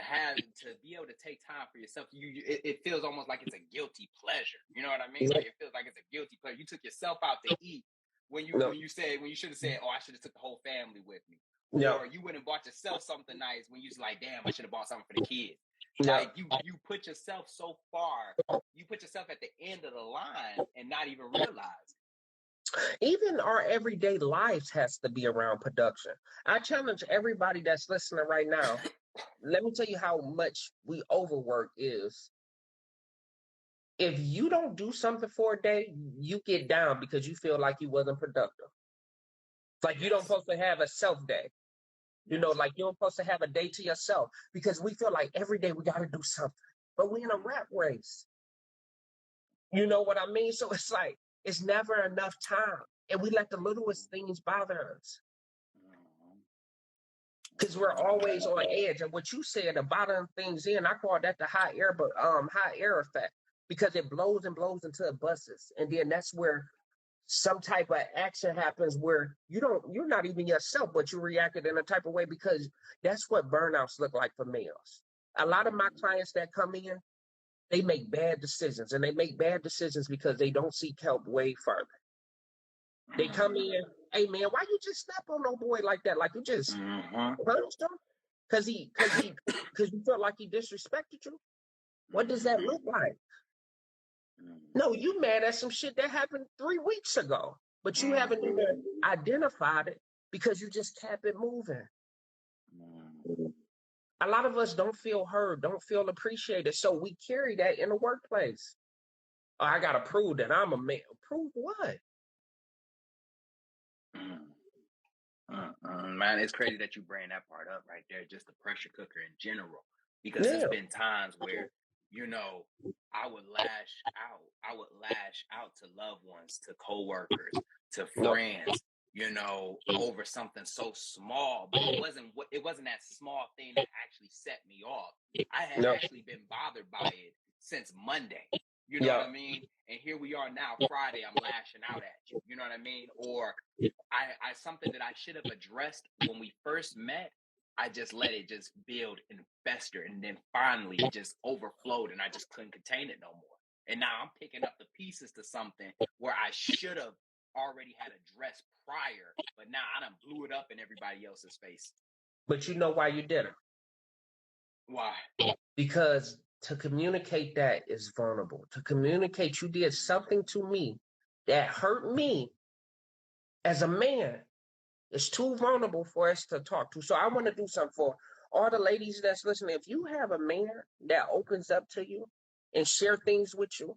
S5: be able to take time for yourself, it feels almost like it's a guilty pleasure. You know what I mean? Like it feels like it's a guilty pleasure. You took yourself out to eat when you should have said, oh, I should have took the whole family with me. Or you went and bought yourself something nice when you was like, damn, I should have bought something for the kids. Like you put yourself so far, you put yourself at the end of the line and not even realize it.
S6: Even our everyday lives has to be around production. I challenge everybody that's listening right now. Let me tell you how much we overwork is. If you don't do something for a day, you get down because you feel like you wasn't productive. Like you don't supposed to have a self day. You know, like you're supposed to have a day to yourself because we feel like every day we got to do something. But we're in a rat race. You know what I mean? So it's like, it's never enough time. And we let the littlest things bother us. Because we're always on edge. And what you said, the bottom things in, I call that the high air effect. Because it blows and blows until it busts. And then that's where some type of action happens where you're not even yourself, but you reacted in a type of way, because that's what burnouts look like for males. A lot of my clients that come in, they make bad decisions, and they make bad decisions because they don't seek help way further. They come in, hey man, why you just snap on no boy like that? Like you just punched him because you felt like he disrespected you. What does that look like? No, you mad at some shit that happened 3 weeks ago, but you haven't even identified it because you just kept it moving. A lot of us don't feel heard, don't feel appreciated, so we carry that in the workplace. Oh, I gotta prove that I'm a man. Prove what?
S5: Man, it's crazy that you bring that part up right there, just the pressure cooker in general, because there's been times where, you know, I would lash out to loved ones, to coworkers, to friends, you know, over something so small, but it wasn't that small thing that actually set me off. I had actually been bothered by it since Monday. You know what I mean? And here we are now, Friday, I'm lashing out at you. You know what I mean? Or I something that I should have addressed when we first met, I just let it just build and fester. And then finally it just overflowed and I just couldn't contain it no more. And now I'm picking up the pieces to something where I should have already had addressed prior, but now I done blew it up in everybody else's face.
S6: But you know why you did it?
S5: Why?
S6: Because to communicate that is vulnerable. To communicate you did something to me that hurt me as a man is too vulnerable for us to talk to. So I want to do something for all the ladies that's listening. If you have a man that opens up to you and share things with you,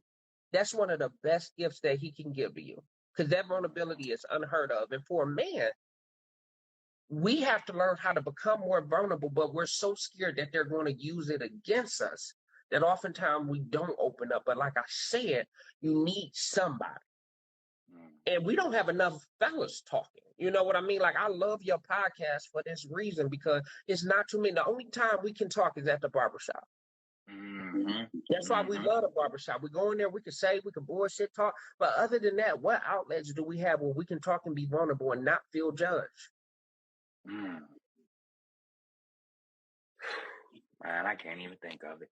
S6: that's one of the best gifts that he can give to you, because that vulnerability is unheard of. And for a man, we have to learn how to become more vulnerable, but we're so scared that they're going to use it against us that oftentimes we don't open up. But like I said, you need somebody. And we don't have enough fellas talking. You know what I mean? Like, I love your podcast for this reason, because it's not too many. The only time we can talk is at the barbershop. That's why we love the barbershop. We go in there, we can say, we can bullshit talk. But other than that, what outlets do we have where we can talk and be vulnerable and not feel judged?
S5: Man, I can't even think of it.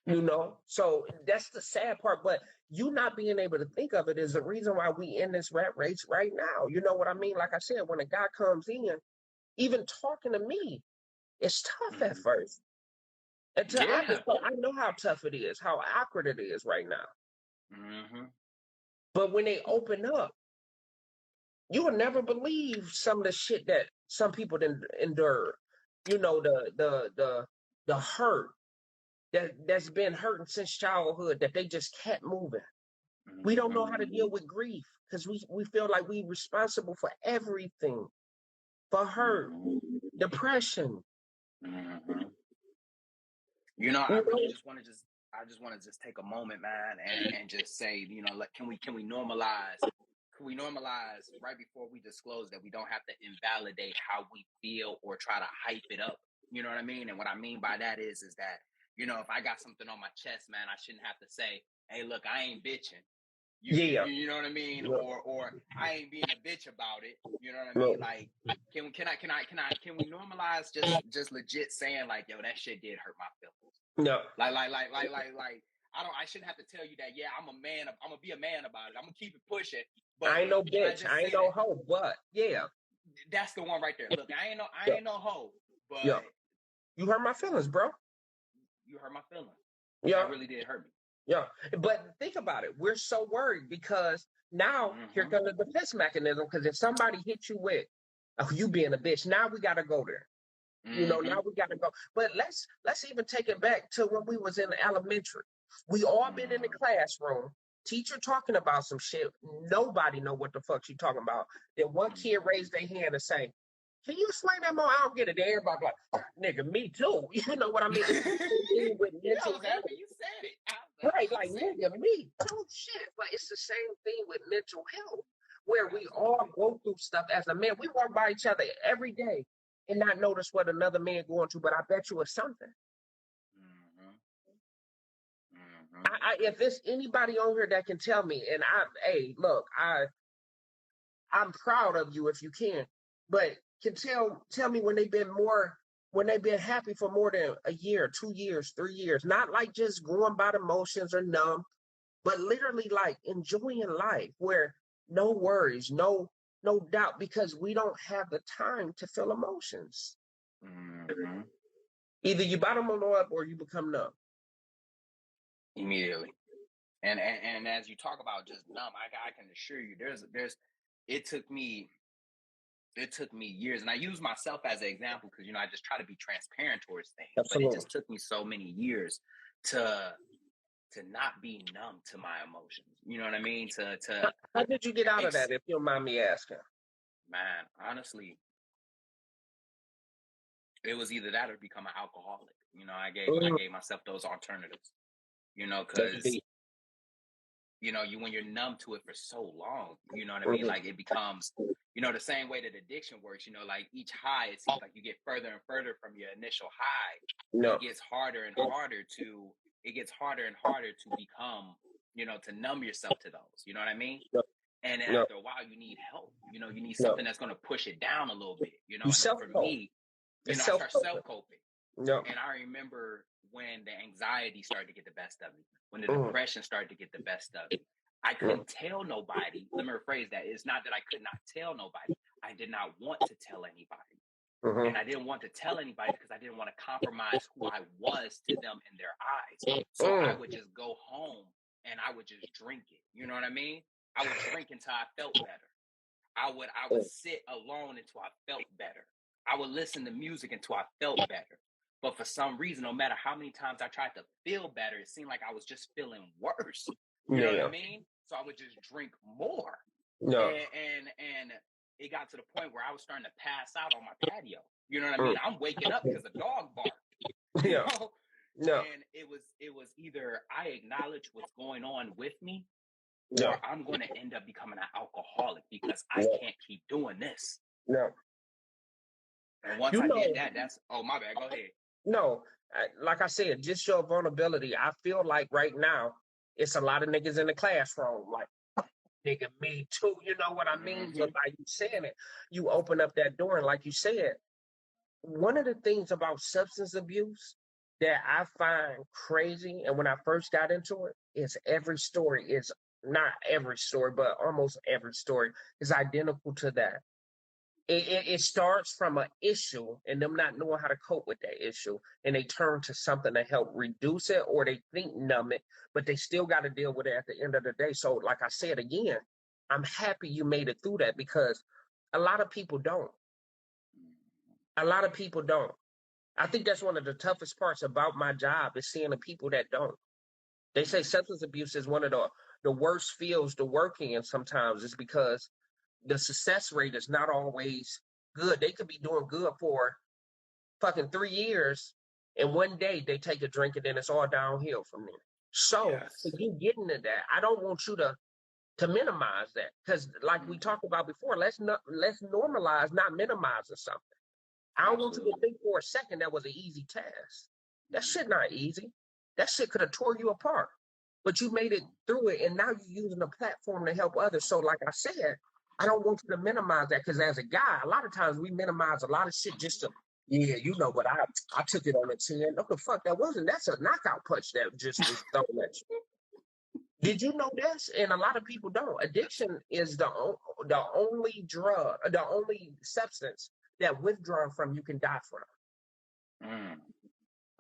S6: You know, so that's the sad part. But you not being able to think of it is the reason why we in this rat race right now. You know what I mean? Like I said, when a guy comes in, even talking to me, it's tough at first. Until I know how tough it is, how awkward it is right now. But when they open up, you will never believe some of the shit that some people endure. You know, the hurt that's been hurting since childhood, that they just kept moving. We don't know how to deal with grief because we feel like we're responsible for everything, for hurt, depression.
S5: You know, I really just want to just take a moment, man, and just say, you know, like, can we normalize? Can we normalize right before we disclose that we don't have to invalidate how we feel or try to hype it up? You know what I mean? And what I mean by that is that, you know, if I got something on my chest, man, I shouldn't have to say, hey, look, I ain't bitching. You know what I mean?
S6: Yeah.
S5: Or I ain't being a bitch about it. You know what I mean? Like, can we normalize just legit saying like, yo, that shit did hurt my feelings.
S6: No.
S5: Like I shouldn't have to tell you that. Yeah, I'm gonna be a man about it. I'm gonna keep it pushing. But
S6: I ain't no bitch. I ain't no hoe. But yeah,
S5: that's the one right there. Look, I ain't no hoe. But
S6: you hurt my feelings, bro.
S5: You hurt my feelings.
S6: Yeah,
S5: that really did hurt me.
S6: Yeah, but think about it. We're so worried because now here comes the defense mechanism. Because if somebody hits you with, "Oh, you being a bitch," now we got to go there. You know, now we got to go. But let's even take it back to when we was in elementary. We all been in the classroom, teacher talking about some shit. Nobody know what the fuck she talking about. Then one kid raised their hand and say, "Can you explain that more? I don't get it." Everybody like, "Nigga, me too." You know what I mean? With mental health.
S5: You said it.
S6: Right, like, nigga, me too. Shit. But it's the same thing with mental health, where we all go through stuff as a man. We walk by each other every day and not notice what another man going through, but I bet you it's something. If there's anybody on here that can tell me, and look, I'm proud of you if you can, but can tell me when they've been happy for more than a year, 2 years, 3 years, not like just going by the motions or numb, but literally like enjoying life where no worries, no doubt, because we don't have the time to feel emotions. Either you bottom them up or you become numb.
S5: Immediately. And as you talk about just numb, I can assure you it took me years, and I use myself as an example because, you know, I just try to be transparent towards things. Absolutely. But it just took me so many years to not be numb to my emotions. You know what I mean?
S6: How did you get out of that, if you don't mind me asking?
S5: Man, honestly, it was either that or become an alcoholic. You know, I gave myself those alternatives. You know, because you know, when you're numb to it for so long, you know what I mean? Like, it becomes, you know, the same way that addiction works, you know, like each high, it seems like you get further and further from your initial high. No. It gets harder and harder to become, you know, to numb yourself to those, you know what I mean? And then after a while, you need help. You know, you need something that's going to push it down a little bit, you know? And for me, you know, I start self-coping. And I remember when the anxiety started to get the best of me, when the depression started to get the best of me, I couldn't tell nobody. Let me rephrase that. It's not that I could not tell nobody. I did not want to tell anybody. And I didn't want to tell anybody because I didn't want to compromise who I was to them in their eyes. So I would just go home and I would just drink it. You know what I mean? I would drink until I felt better. I would sit alone until I felt better. I would listen to music until I felt better. But for some reason, no matter how many times I tried to feel better, it seemed like I was just feeling worse. You know what I mean? So I would just drink more. And it got to the point where I was starting to pass out on my patio. You know what I mean? I'm waking up because a dog barked. You know? And it was either I acknowledge what's going on with me, or I'm going to end up becoming an alcoholic because I can't keep doing this. And once I did that, my bad. Go ahead.
S6: No, like I said, just your vulnerability. I feel like right now, it's a lot of niggas in the classroom, like, nigga, me too. You know what I mean? So by you saying it, you open up that door. And like you said, one of the things about substance abuse that I find crazy, and when I first got into it, is every story is, not every story, but almost every story is identical to that. It starts from an issue and them not knowing how to cope with that issue, and they turn to something to help reduce it, or they think numb it, but they still got to deal with it at the end of the day. So like I said again, I'm happy you made it through that, because a lot of people don't. I think that's one of the toughest parts about my job, is seeing the people that don't. They say substance abuse is one of the worst fields to work in sometimes. It's because the success rate is not always good. They could be doing good for fucking 3 years, and one day they take a drink and then it's all downhill from there. So for you getting to that, I don't want you to minimize that, because like we talked about before, let's normalize not minimizing something. I don't want you to think for a second that was an easy task. That shit not easy. That shit could have tore you apart. but you made it through it, and now you're using a platform to help others. So, like I said, I don't want you to minimize that, because as a guy, a lot of times we minimize a lot of shit just to, yeah, you know, but I took it on the chin. What the fuck that wasn't? That's a knockout punch that just was thrown at you. Did you know this? And a lot of people don't. Addiction is the only drug, the only substance that withdrawn from you can die from.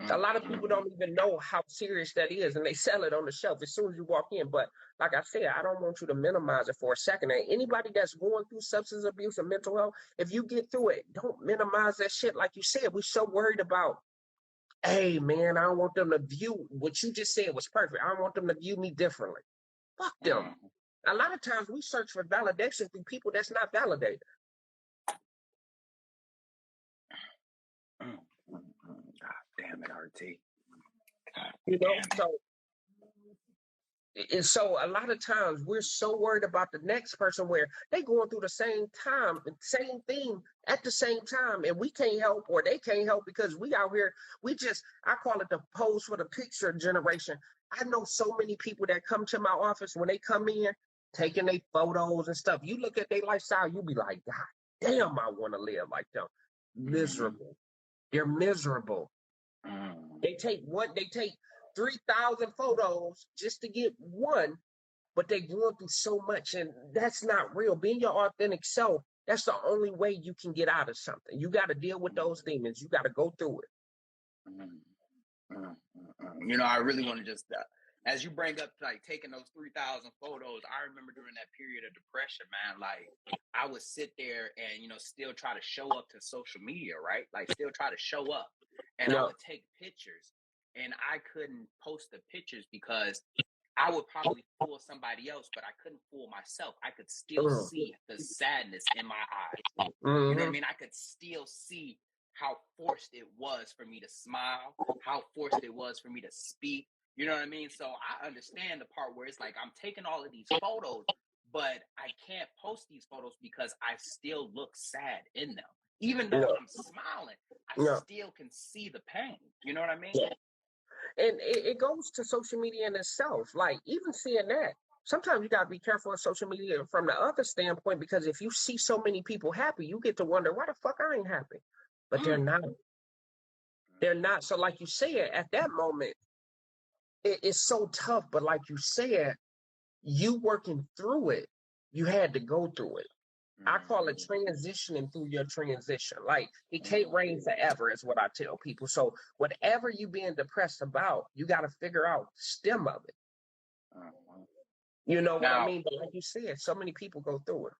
S6: A lot of people don't even know how serious that is, and they sell it on the shelf as soon as you walk in. But like I said, I don't want you to minimize it for a second. And anybody that's going through substance abuse and mental health, if you get through it, don't minimize that shit. Like you said, we're so worried about, hey, man, I don't want them to view what you just said was perfect. I don't want them to view me differently. Fuck them. A lot of times we search for validation through people that's not validated.
S5: God damn it, RT.
S6: You know, so a lot of times we're so worried about the next person where they going through the same thing at the same time, and we can't help, or they can't help, because we out here, I call it the pose for the picture generation. I know so many people that come to my office, when they come in, taking their photos and stuff. You look at their lifestyle, you be like, God damn, I want to live like them. Miserable. They're miserable. They take 3,000 photos just to get one, but they're going through so much, and that's not real. Being your authentic self, that's the only way you can get out of something. You got to deal with those demons. You got to go through it.
S5: You know, I really want to just, as you bring up, like, taking those 3,000 photos, I remember during that period of depression, man, like, I would sit there and, you know, still try to show up to social media, right? Like, still try to show up. And I would take pictures, and I couldn't post the pictures because I would probably fool somebody else, but I couldn't fool myself. I could still see the sadness in my eyes. You know what I mean? I could still see how forced it was for me to smile, how forced it was for me to speak. You know what I mean? So I understand the part where it's like, I'm taking all of these photos, but I can't post these photos because I still look sad in them. Even though I'm smiling, I still can see the pain. You know what I mean?
S6: Yeah. And it goes to social media in itself. Like, even seeing that, sometimes you got to be careful of social media from the other standpoint, because if you see so many people happy, you get to wonder, why the fuck I ain't happy? But they're not. They're not. So like you said, at that moment, it's so tough. But like you said, you working through it, you had to go through it. I call it transitioning through your transition. Like, it can't rain forever is what I tell people. So whatever you being depressed about, you got to figure out the stem of it. You know what I mean? But like you said, so many people go through it.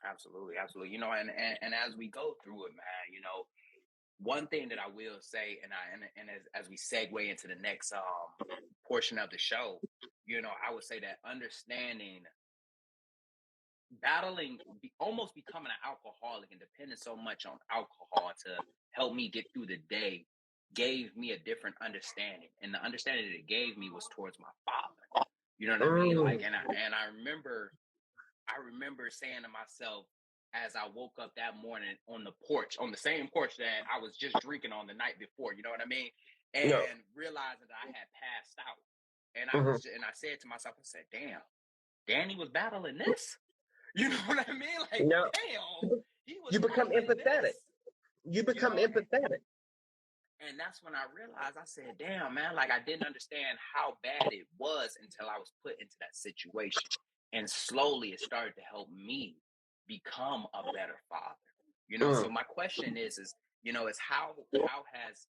S5: Absolutely. You know, and as we go through it, man, you know, one thing that I will say, and as we segue into the next portion of the show, you know, I would say that understanding, battling, almost becoming an alcoholic and depending so much on alcohol to help me get through the day gave me a different understanding. And the understanding that it gave me was towards my father. You know what I mean? Like, and I remember saying to myself, as I woke up that morning on the porch, on the same porch that I was just drinking on the night before, you know what I mean? And realizing that I had passed out. And I said to myself, I said, damn, Danny was battling this. You know what I mean? Like, damn,
S6: you become empathetic. You become empathetic.
S5: And that's when I realized, I said, damn, man, like, I didn't understand how bad it was until I was put into that situation. And slowly it started to help me become a better father. You know, so my question is, you know, is how has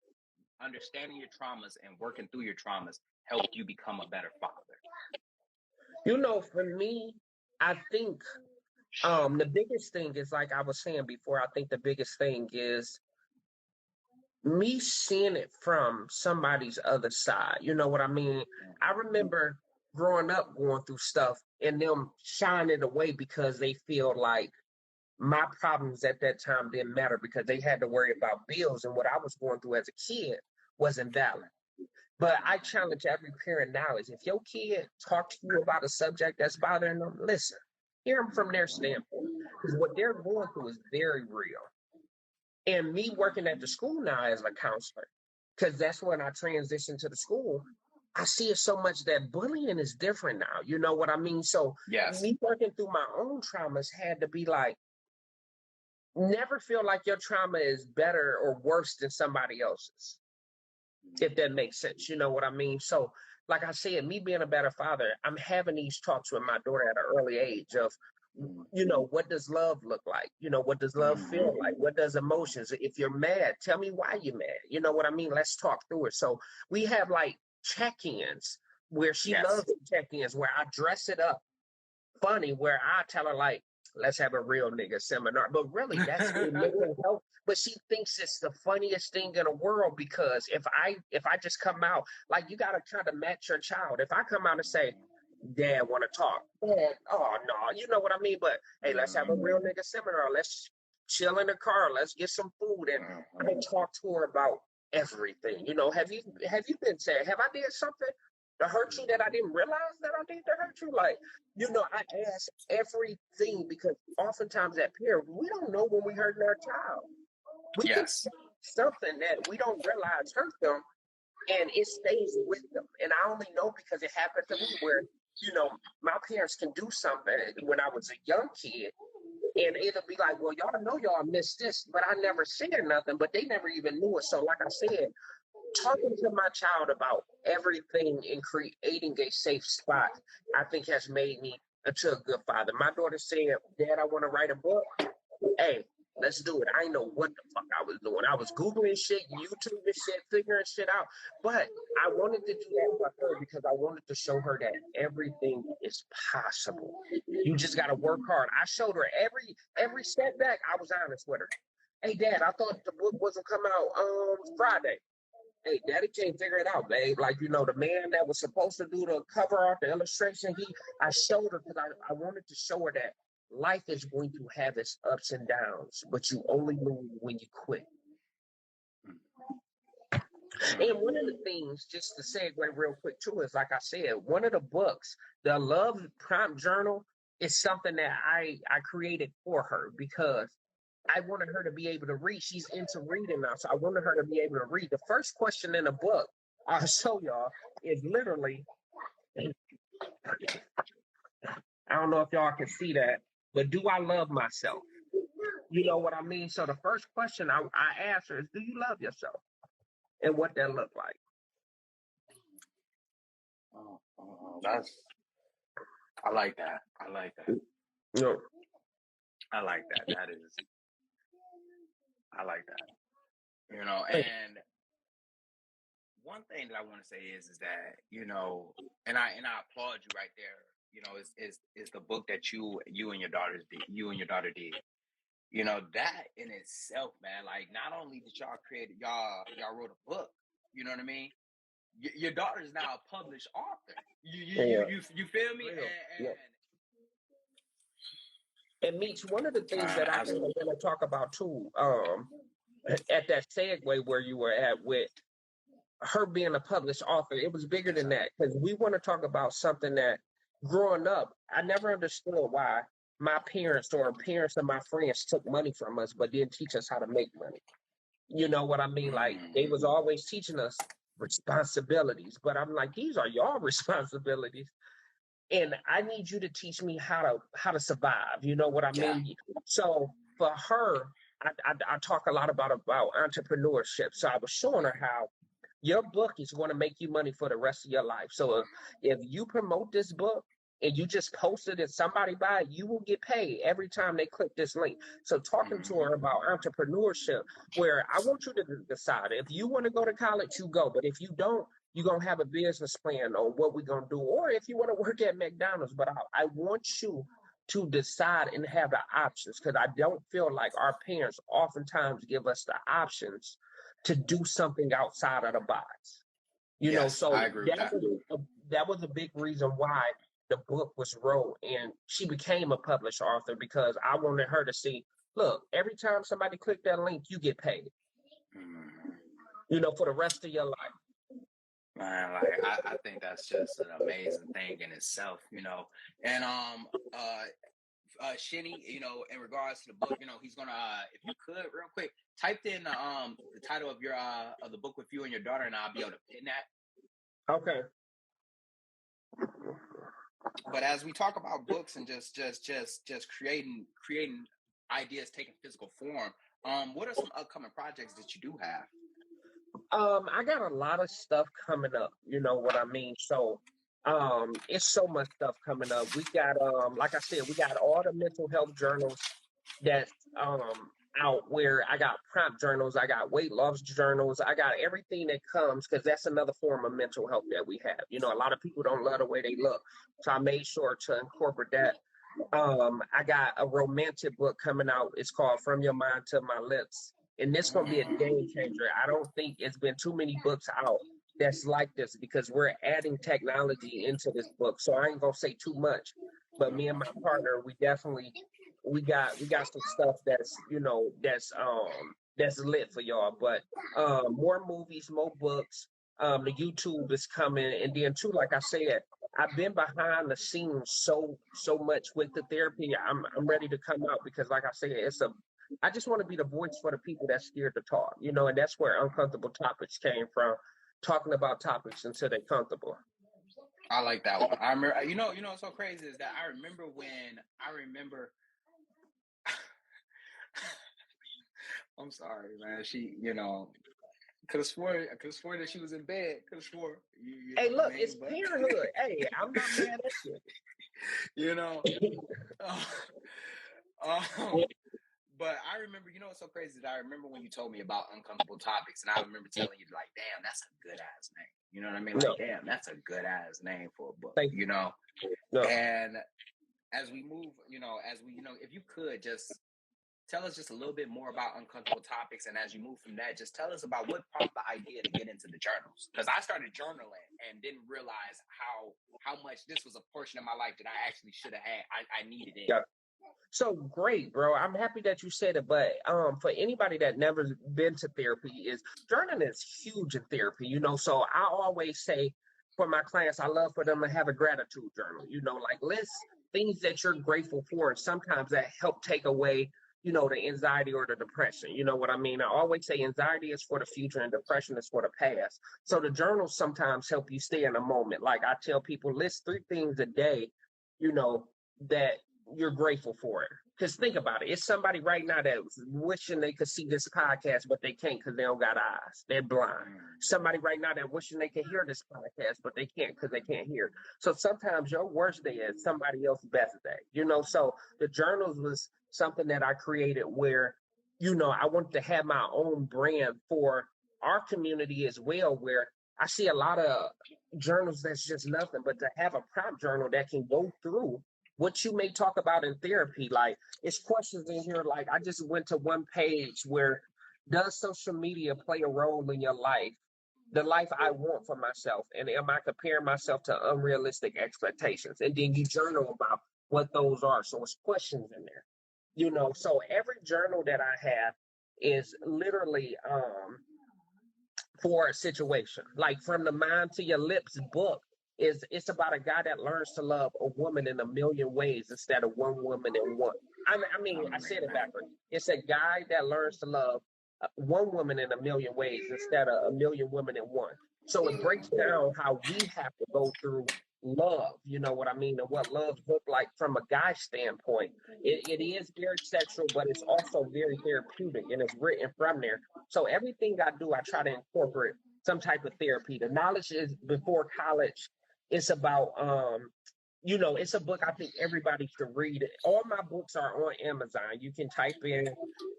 S5: understanding your traumas and working through your traumas helped you become a better father?
S6: You know, for me, I think the biggest thing is, like I was saying before, I think the biggest thing is me seeing it from somebody's other side. You know what I mean? I remember growing up going through stuff and them shying it away because they feel like my problems at that time didn't matter because they had to worry about bills, and what I was going through as a kid wasn't valid. But I challenge every parent now is, if your kid talks to you about a subject that's bothering them, listen, hear them from their standpoint, because what they're going through is very real. And me working at the school now as a counselor, because that's when I transitioned to the school, I see it so much that bullying is different now. You know what I mean? So
S5: Yes.
S6: me working through my own traumas had to be like, never feel like your trauma is better or worse than somebody else's, if that makes sense. You know what I mean? So, like I said, me being a better father, I'm having these talks with my daughter at an early age of, you know, what does love look like? You know, what does love feel like? What does emotions? If you're mad, tell me why you're mad. You know what I mean? Let's talk through it. So we have like check-ins where she loves check-ins, where I dress it up funny, where I tell her like, let's have a real nigga seminar. But really, that's the mental health. But she thinks it's the funniest thing in the world, because if I just come out, like, you gotta kind of match your child. If I come out and say, Dad want to talk, Dad, oh no, you know what I mean? But hey, let's have a real nigga seminar. Let's chill in the car. Let's get some food, and I talk to her about everything. You know, have you been saying, have I did something to hurt you that I didn't realize that I did to hurt you? Like, you know, I ask everything, because oftentimes at parent, we don't know when we hurting our child. We can say something that we don't realize hurt them, and it stays with them. And I only know because it happened to me, where, you know, my parents can do something when I was a young kid, and it'll be like, well, y'all know y'all missed this, but I never said nothing, but they never even knew it. So like I said, talking to my child about everything and creating a safe spot, I think has made me into a good father. My daughter said, Dad, I want to write a book. Hey, let's do it. I didn't know what the fuck I was doing. I was Googling shit, YouTubing shit, figuring shit out. But I wanted to do that for her because I wanted to show her that everything is possible. You just got to work hard. I showed her every setback. I was honest with her. Hey, Dad, I thought the book wasn't coming out Friday. Hey, Daddy can't figure it out, babe. Like, you know, the man that was supposed to do the cover art, the illustration, I showed her because I wanted to show her that life is going to have its ups and downs, but you only lose when you quit. And one of the things, just to segue real quick too, is like I said, one of the books, the Love Prompt Journal, is something that I created for her because I wanted her to be able to read. She's into reading now, so I wanted her to be able to read. The first question in the book, I'll show y'all, is literally, I don't know if y'all can see that, but do I love myself? You know what I mean? So the first question I asked her is, do you love yourself? And what that look like.
S5: I like that.
S6: No.
S5: I like that. I like that. You know, and one thing that I want to say is that, you know, and I applaud you right there. You know, is the book that you and your daughter did. You know, that in itself, man. Like, not only did y'all wrote a book. You know what I mean? Your daughter is now a published author. You feel me?
S6: And Meech, one of the things that I want to talk about too, at that segue where you were at with her being a published author, it was bigger than that, because we want to talk about something that growing up, I never understood why my parents or parents of my friends took money from us, but didn't teach us how to make money. You know what I mean? Like, they was always teaching us responsibilities, but I'm like, these are y'all responsibilities. And I need you to teach me how to survive. You know what I mean? So for her, I talk a lot about entrepreneurship. So I was showing her how your book is going to make you money for the rest of your life. So if you promote this book and you just post it and somebody buy it, you will get paid every time they click this link. So talking to her about entrepreneurship, where I want you to decide, if you want to go to college, you go. But if you don't, you're going to have a business plan on what we're going to do. Or if you want to work at McDonald's, but I want you to decide and have the options, because I don't feel like our parents oftentimes give us the options to do something outside of the box. You know, so
S5: I agree with
S6: that was a big reason why the book was wrote, and she became a published author, because I wanted her to see, look, every time somebody click that link, you get paid. You know, for the rest of your life.
S5: Man, like I think that's just an amazing thing in itself, you know. And Shinny, you know, in regards to the book, you know, he's gonna if you could real quick, type in the title of your of the book with you and your daughter, and I'll be able to pin that.
S6: Okay.
S5: But as we talk about books and just creating ideas taking physical form, what are some upcoming projects that you do have?
S6: I got a lot of stuff coming up, you know what I mean? So it's so much stuff coming up. We got like I said, we got all the mental health journals that's out, where I got prompt journals, I got weight loss journals, I got everything that comes, because that's another form of mental health that we have. You know, a lot of people don't love the way they look. So I made sure to incorporate that. I got a romantic book coming out. It's called From Your Mind to My Lips. And this gonna be a game changer. I don't think it's been too many books out that's like this, because we're adding technology into this book. So I ain't gonna say too much, but me and my partner, we got some stuff that's, you know, that's lit for y'all. But more movies, more books. The YouTube is coming, and then too, like I said, I've been behind the scenes so much with the therapy. I'm ready to come out, because like I said, I just want to be the voice for the people that's scared to talk, you know, and that's where uncomfortable topics came from, talking about topics until they're comfortable.
S5: I like that one. I remember, you know, what's so crazy is that I remember I'm sorry, man. She, you know, could have sworn that she was in bed. Could have sworn.
S6: Hey, look, it's parenthood. Hey, I'm not mad at you.
S5: You know. But I remember, you know what's so crazy is that I remember when you told me about uncomfortable topics, and I remember telling you, like, damn, that's a good ass name. You know what I mean? Like, damn, that's a good ass name for a book. You know?
S6: No.
S5: And as we move, if you could just tell us just a little bit more about uncomfortable topics, and as you move from that, just tell us about what prompted the idea to get into the journals. Because I started journaling and didn't realize how much this was a portion of my life that I actually should have had. I needed it.
S6: Yeah. So great, bro. I'm happy that you said it. But for anybody that never been to therapy, is journaling is huge in therapy, you know. So I always say for my clients, I love for them to have a gratitude journal, you know, like list things that you're grateful for. And sometimes that help take away, you know, the anxiety or the depression. You know what I mean? I always say anxiety is for the future and depression is for the past. So the journals sometimes help you stay in a moment. Like I tell people, list 3 things a day, you know, that you're grateful for it. Because think about it. It's somebody right now that's wishing they could see this podcast, but they can't because they don't got eyes. They're blind. Somebody right now that wishing they could hear this podcast, but they can't because they can't hear. So sometimes your worst day is somebody else's best day, you know? So the journals was something that I created where, you know, I wanted to have my own brand for our community as well, where I see a lot of journals that's just nothing, but to have a prompt journal that can go through what you may talk about in therapy. Like it's questions in here. Like I just went to one page where, does social media play a role in your life? The life I want for myself? And am I comparing myself to unrealistic expectations? And then you journal about what those are. So it's questions in there, you know. So every journal that I have is literally for a situation. Like From the Mind to Your Lips book, it's about a guy that learns to love a woman in a million ways instead of one woman in one. I said it backwards. It's a guy that learns to love one woman in a million ways instead of a million women in one. So it breaks down how we have to go through love, you know what I mean, and what love look like from a guy standpoint. It is very sexual, but it's also very therapeutic, and it's written from there. So everything I do, I try to incorporate some type of therapy. The knowledge is before college. It's about you know, it's a book I think everybody should read. All my books are on Amazon. You can type in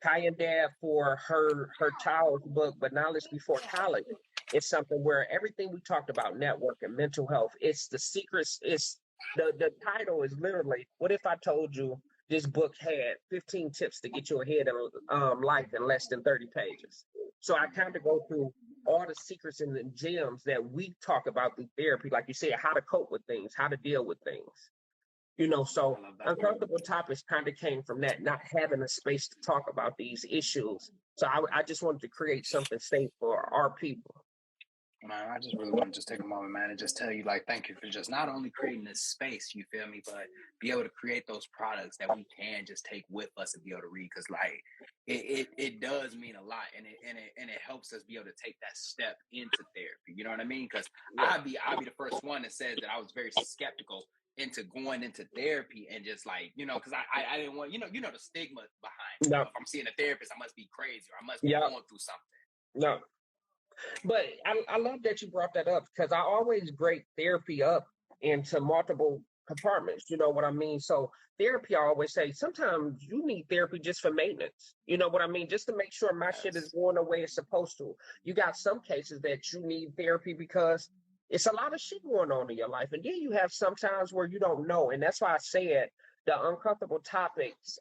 S6: Kai and Dad for her child's book, but Knowledge Before College. It's something where everything we talked about, network and mental health, it's the secrets. It's the title is literally, what if I told you this book had 15 tips to get you ahead in life in less than 30 pages? So I kind of go through all the secrets and the gems that we talk about through therapy, like you said, how to cope with things, how to deal with things. You know, so uncomfortable topics kind of came from that, not having a space to talk about these issues. So I just wanted to create something safe for our people.
S5: Man, I just really want to just take a moment, man, and just tell you, like, thank you for just not only creating this space, you feel me, but be able to create those products that we can just take with us and be able to read. Because, like, it does mean a lot, and it helps us be able to take that step into therapy. You know what I mean? Because I'll be the first one that says that I was very skeptical into going into therapy and just like, you know, because I didn't want, you know the stigma behind it.
S6: No.
S5: You know, if I'm seeing a therapist, I must be crazy or I must be
S6: Yeah.
S5: going through something.
S6: No. But I love that you brought that up because I always break therapy up into multiple compartments. You know what I mean? So therapy, I always say, sometimes you need therapy just for maintenance. You know what I mean? Just to make sure my shit is going the way it's supposed to. You got some cases that you need therapy because it's a lot of shit going on in your life. And then you have some times where you don't know. And that's why I said the uncomfortable topics,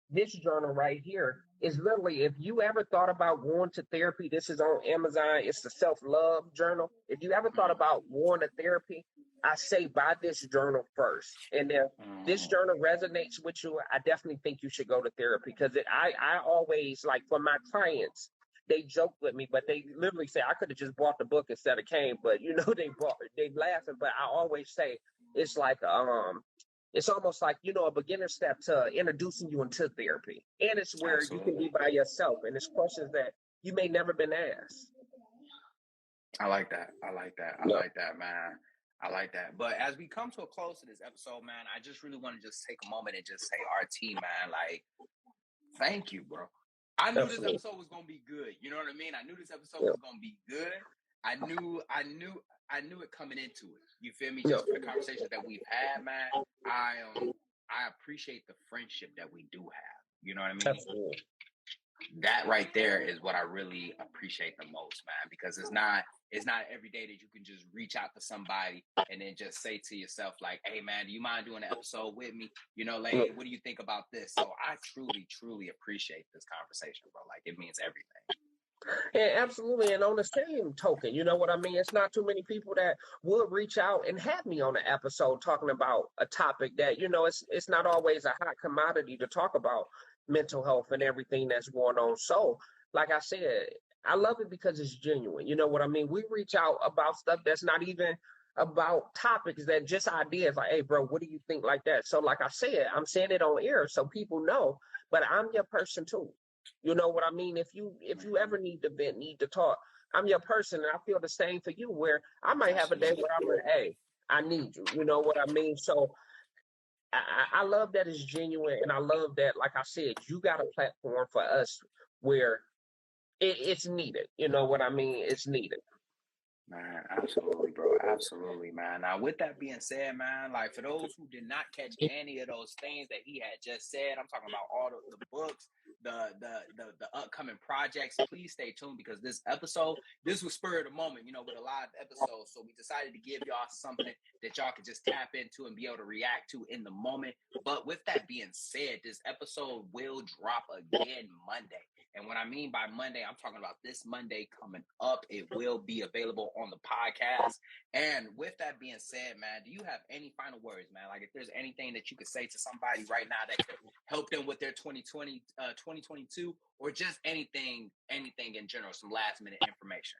S6: this journal right here is literally, if you ever thought about going to therapy, this is on Amazon. It's the self-love journal. If you ever thought about going to therapy, I say buy this journal first. And if this journal resonates with you, I definitely think you should go to therapy because I always, like for my clients, they joke with me, but they literally say, I could have just bought the book instead of came, but you know, they laughing. But I always say it's like, it's almost like, you know, a beginner step to introducing you into therapy. And it's where you can be by yourself. And it's questions that you may never been asked.
S5: I like that. I like that, man. I like that. But as we come to a close to this episode, man, I just really want to just take a moment and just say, RT, man, like, thank you, bro. I knew this episode was gonna be good. You know what I mean? I knew this episode was gonna be good. I knew it coming into it. You feel me? Just for the conversations that we've had, man. I appreciate the friendship that we do have. You know what I mean?
S6: Absolutely.
S5: That right there is what I really appreciate the most, man, because it's not every day that you can just reach out to somebody and then just say to yourself, like, hey, man, do you mind doing an episode with me? You know, like, hey, what do you think about this? So I truly, truly appreciate this conversation, bro. Like, it means everything.
S6: Yeah, absolutely. And on the same token, you know what I mean? It's not too many people that would reach out and have me on an episode talking about a topic that, you know, it's not always a hot commodity to talk about mental health and everything that's going on. So, like I said, I love it because it's genuine. You know what I mean? We reach out about stuff that's not even about topics, that just ideas like, hey, bro, what do you think like that? So, like I said, I'm saying it on air so people know, but I'm your person too. You know what I mean? If you ever need to vent, need to talk, I'm your person, and I feel the same for you. Where I might have a day where I'm like, hey, I need you. You know what I mean? So I love that it's genuine, and I love that, like I said, you got a platform for us where it's needed. You know what I mean? It's needed.
S5: Man, absolutely, bro. Absolutely, man. Now, with that being said, man, like for those who did not catch any of those things that he had just said, I'm talking about all the books, the upcoming projects. Please stay tuned because this was spur of the moment, you know, with a lot of episodes. So we decided to give y'all something that y'all could just tap into and be able to react to in the moment. But with that being said, this episode will drop again Monday. And what I mean by Monday, I'm talking about this Monday coming up. It will be available on the podcast. And with that being said, man, do you have any final words, man? Like if there's anything that you could say to somebody right now that could help them with their 2022, or just anything in general, some last minute information.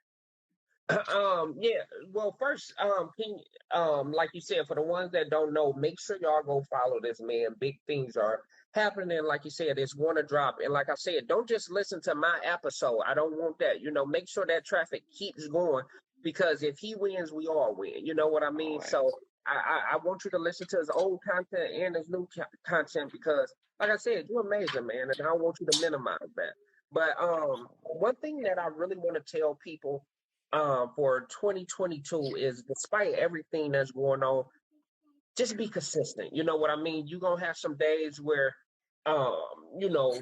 S6: Yeah. Well, first, like you said, for the ones that don't know, make sure y'all go follow this man. Big things are happening. Like you said, it's going to drop. And like I said, don't just listen to my episode. I don't want that. You know, make sure that traffic keeps going because if he wins, we all win. You know what I mean?
S5: Right.
S6: So I want you to listen to his old content and his new content because, like I said, you're amazing, man. And I don't want you to minimize that. But one thing that I really want to tell people for 2022 is, despite everything that's going on, just be consistent. You know what I mean? You're going to have some days where, you know,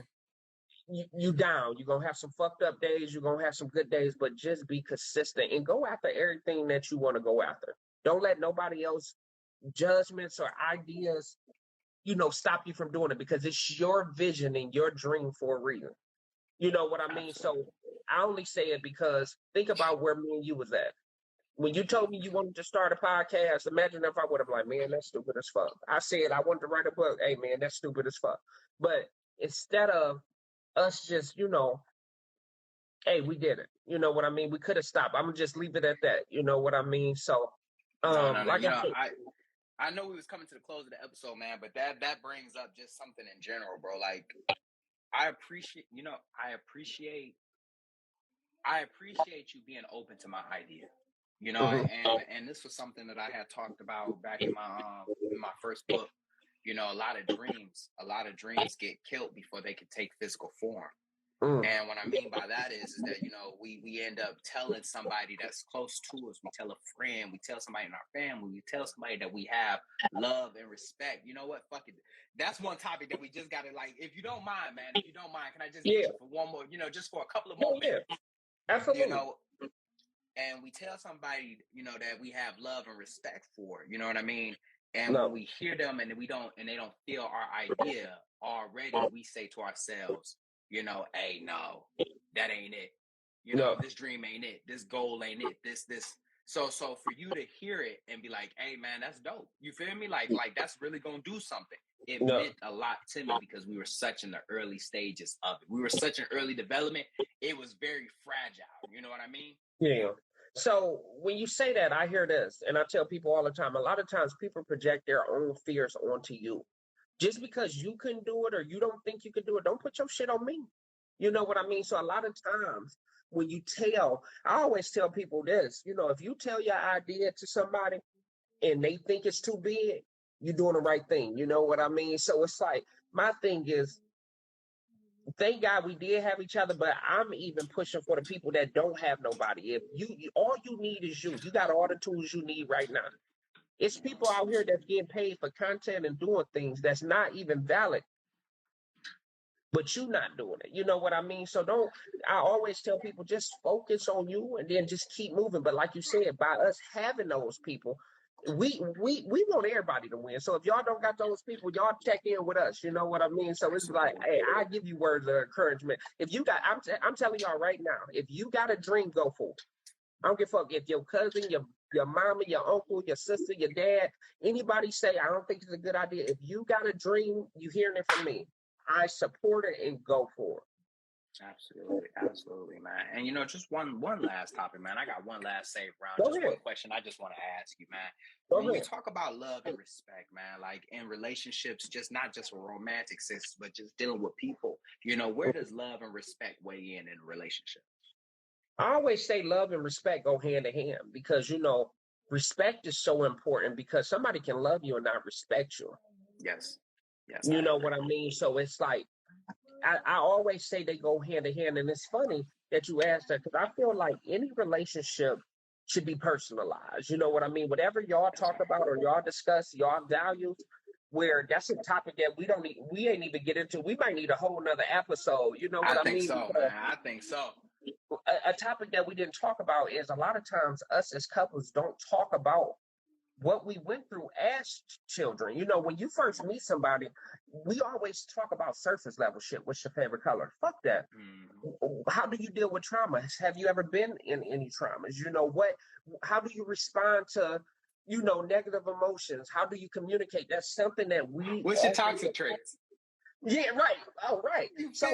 S6: you down. You're going to have some fucked up days. You're going to have some good days, but just be consistent and go after everything that you want to go after. Don't let nobody else judgments or ideas, you know, stop you from doing it because it's your vision and your dream for a reason. You know what I mean?
S5: Absolutely.
S6: So I only say it because think about where me and you was at. When you told me you wanted to start a podcast, imagine if I would have like, man, that's stupid as fuck. I said I wanted to write a book. Hey, man, that's stupid as fuck. But instead of us just, you know, hey, we did it. You know what I mean? We could have stopped. I'm going to just leave it at that. You know what I mean? So,
S5: No.
S6: like
S5: You
S6: I
S5: know,
S6: said,
S5: I know we was coming to the close of the episode, man, but that brings up just something in general, bro. Like I appreciate you being open to my idea. You know, and this was something that I had talked about back in my first book. You know, a lot of dreams get killed before they can take physical form. And what I mean by that is that, you know, we end up telling somebody that's close to us, we tell a friend, we tell somebody in our family, we tell somebody that we have love and respect. You know what? Fuck it. That's one topic that we just got to, like, if you don't mind, man, can I just get you for one more, you know, just for a couple of more minutes?
S6: Absolutely.
S5: You know, and we tell somebody, you know, that we have love and respect for, you know what I mean? And when we hear them and they don't feel our idea already, we say to ourselves, you know, hey, no, that ain't it. You know, this dream ain't it. This goal ain't it. This. So for you to hear it and be like, hey, man, that's dope. You feel me? Like that's really going to do something. It meant a lot to me because we were such in the early stages of it. We were such an early development. It was very fragile. You know what I mean?
S6: Yeah. So when you say that, I hear this, and I tell people all the time, a lot of times people project their own fears onto you. Just because you couldn't do it or you don't think you could do it, don't put your shit on me. You know what I mean? So a lot of times when I always tell people this, you know, if you tell your idea to somebody and they think it's too big, you're doing the right thing. You know what I mean? So it's like, my thing is, thank God we did have each other, but I'm even pushing for the people that don't have nobody. If you all you need is you got all the tools you need right now. It's people out here that's getting paid for content and doing things that's not even valid, but you not doing it. You know what I mean? So I always tell people, just focus on you and then just keep moving. But like you said, by us having those people, we want everybody to win. So if y'all don't got those people, y'all check in with us. You know what I mean? So it's like, hey, I give you words of encouragement. If you got, I'm telling y'all right now, if you got a dream, go for it. I don't give a fuck if your cousin, your mama, your uncle, your sister, your dad, anybody say, I don't think it's a good idea. If you got a dream, you hearing it from me. I support it and go for it.
S5: Absolutely, man. And you know, just one last topic, man. I got one last save round.
S6: Go
S5: just
S6: ahead.
S5: one question I just want to ask you, man.
S6: Go
S5: When
S6: ahead.
S5: you talk about love and respect, man, like in relationships, just not just with romantic sense, but just dealing with people, you know, where does love and respect weigh in a relationship?
S6: I always say love and respect go hand in hand because, you know, respect is so important because somebody can love you and not respect you.
S5: Yes.
S6: You know what I mean? So it's like, I always say they go hand in hand. And it's funny that you asked that because I feel like any relationship should be personalized. You know what I mean? Whatever y'all talk about or y'all discuss, y'all values, where that's a topic that we ain't even get into. We might need a whole nother episode. You know what I mean?
S5: So, man. I think so.
S6: A topic that we didn't talk about is a lot of times us as couples don't talk about what we went through as children. You know, when you first meet somebody, we always talk about surface level shit. What's your favorite color? Fuck that. How do you deal with trauma? Have you ever been in any traumas? You know, how do you respond to, you know, negative emotions? How do you communicate? That's something that
S5: what's your toxic traits?
S6: Yeah, right. Oh, right.
S5: So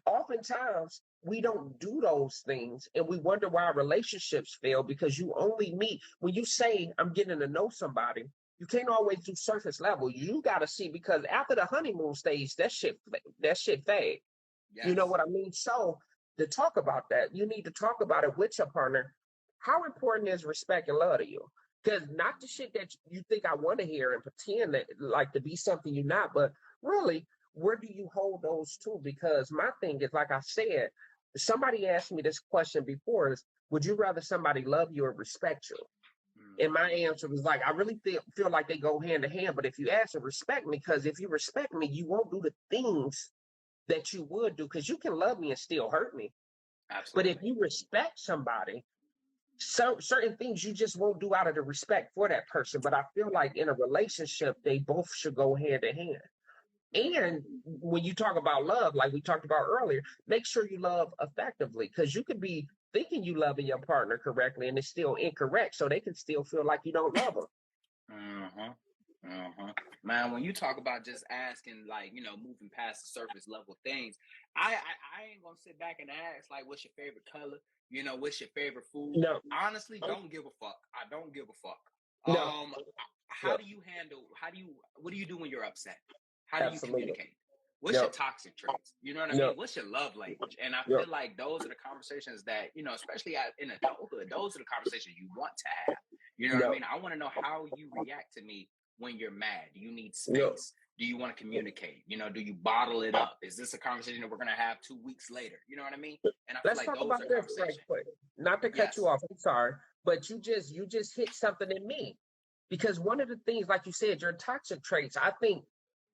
S6: oftentimes we don't do those things and we wonder why relationships fail because you only meet when you say I'm getting to know somebody. You can't always do surface level. You got to see because after the honeymoon stage, that shit fade. Yes. You know what I mean? So to talk about that, you need to talk about it with your partner. How important is respect and love to you? Because not the shit that you think I want to hear and pretend that like to be something you're not, but really, where do you hold those two? Because my thing is, like I said, somebody asked me this question before is, would you rather somebody love you or respect you? And my answer was like, I really feel like they go hand in hand. But if you ask to respect me, because if you respect me, you won't do the things that you would do because you can love me and still hurt me. Absolutely. But if you respect somebody, certain things you just won't do out of the respect for that person. But I feel like in a relationship, they both should go hand in hand. And when you talk about love, like we talked about earlier, make sure you love effectively because you could be thinking you loving your partner correctly and it's still incorrect. So they can still feel like you don't love them.
S5: Man, when you talk about just asking, like, you know, moving past the surface level things, I ain't gonna sit back and ask, like, what's your favorite color? You know, what's your favorite food?
S6: No.
S5: Honestly, don't give a fuck. I don't give a fuck.
S6: No.
S5: What do you do when you're upset? How do you communicate? What's your toxic traits? You know what I mean? What's your love language? And I feel like those are the conversations that, especially in adulthood, those are the conversations you want to have. You know what I mean? I want to know how you react to me when you're mad. Do you need space? Do you want to communicate? Do you bottle it up? Is this a conversation that we're going to have 2 weeks later? You know what I mean? And I feel like those are conversations.
S6: Right quick. Not to cut you off, I'm sorry, but you just hit something in me. Because one of the things, like you said, your toxic traits, I think,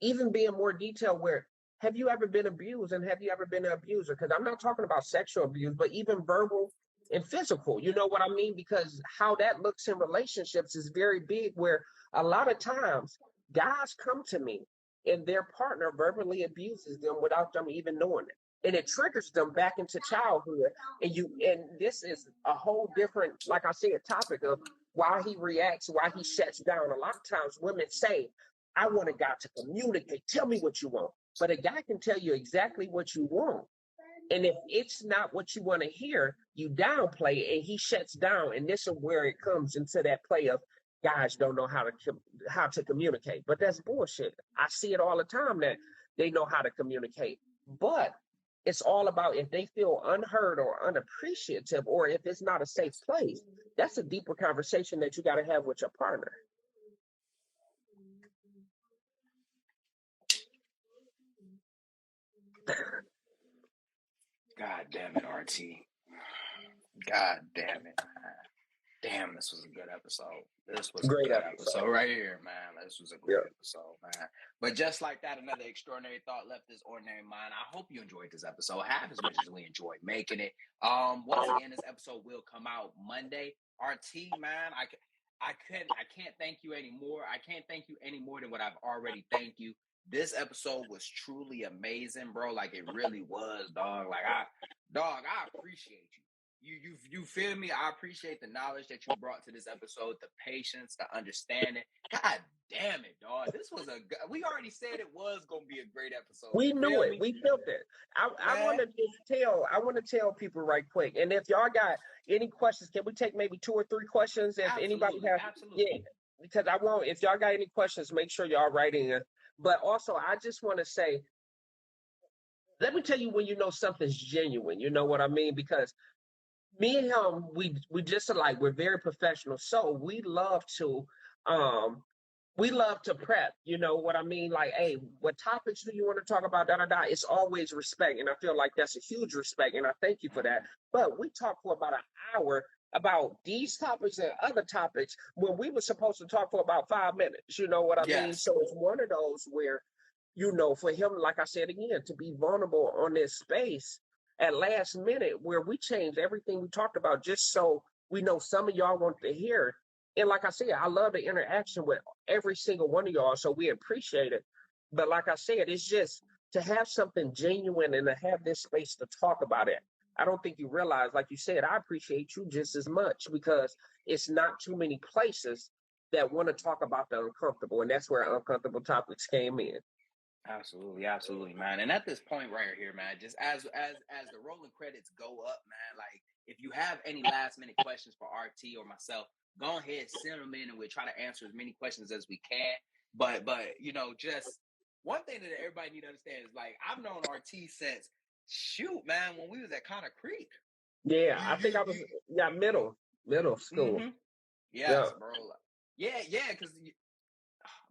S6: even being more detailed, where have you ever been abused and have you ever been an abuser? Because I'm not talking about sexual abuse, but even verbal and physical. You know what I mean? Because how that looks in relationships is very big, where a lot of times guys come to me and their partner verbally abuses them without them even knowing it. And it triggers them back into childhood. And this is a whole different, like I said, topic of why he reacts, why he shuts down. A lot of times women say, I want a guy to communicate. Tell me what you want. But a guy can tell you exactly what you want. And if it's not what you want to hear, you downplay and he shuts down. And this is where it comes into that play of guys don't know how to communicate. But that's bullshit. I see it all the time that they know how to communicate. But it's all about if they feel unheard or unappreciative, or if it's not a safe place. That's a deeper conversation that you got to have with your partner.
S5: God damn it, RT. God damn it. Damn, this was a good episode. This was a great episode right here, man. This was a great episode, man. But just like that, another extraordinary thought left this ordinary mind. I hope you enjoyed this episode half as much as we enjoyed making it. Once again, this episode will come out Monday. RT, man, I can't thank you anymore. I can't thank you any more than what I've already thanked you. This episode was truly amazing, bro. Like, it really was, dog. Like, I appreciate you. You feel me? I appreciate the knowledge that you brought to this episode, the patience, the understanding. God damn it, dog. This was we already said it was gonna be a great episode.
S6: We knew it. We felt it. I want to tell people right quick. And if y'all got any questions, can we take maybe 2 or 3 questions? If anybody has, because I won't. If y'all got any questions, make sure y'all write in. But also, I just want to say, let me tell you when you know something's genuine. You know what I mean? Because me and him, we just alike. We're very professional, so we love to prep. You know what I mean? Like, hey, what topics do you want to talk about? Da da da. It's always respect, and I feel like that's a huge respect, and I thank you for that. But we talked for about an hour about these topics and other topics when we were supposed to talk for about 5 minutes. You know what I mean? So it's one of those where, for him, like I said again, to be vulnerable on this space at last minute, where we changed everything we talked about just so we know some of y'all want to hear. And like I said, I love the interaction with every single one of y'all, so we appreciate it. But like I said, it's just to have something genuine and to have this space to talk about it. I don't think you realize, like you said, I appreciate you just as much, because it's not too many places that want to talk about the uncomfortable, and that's where uncomfortable topics came in.
S5: Absolutely, man. And at this point right here, man, just as the rolling credits go up, man, like, if you have any last minute questions for RT or myself, go ahead, send them in, and we'll try to answer as many questions as we can. But just one thing that everybody need to understand is, like, I've known RT since, man, when we was at Connor Creek.
S6: Yeah, I think I was middle school.
S5: Mm-hmm. Yes, bro. Yeah, because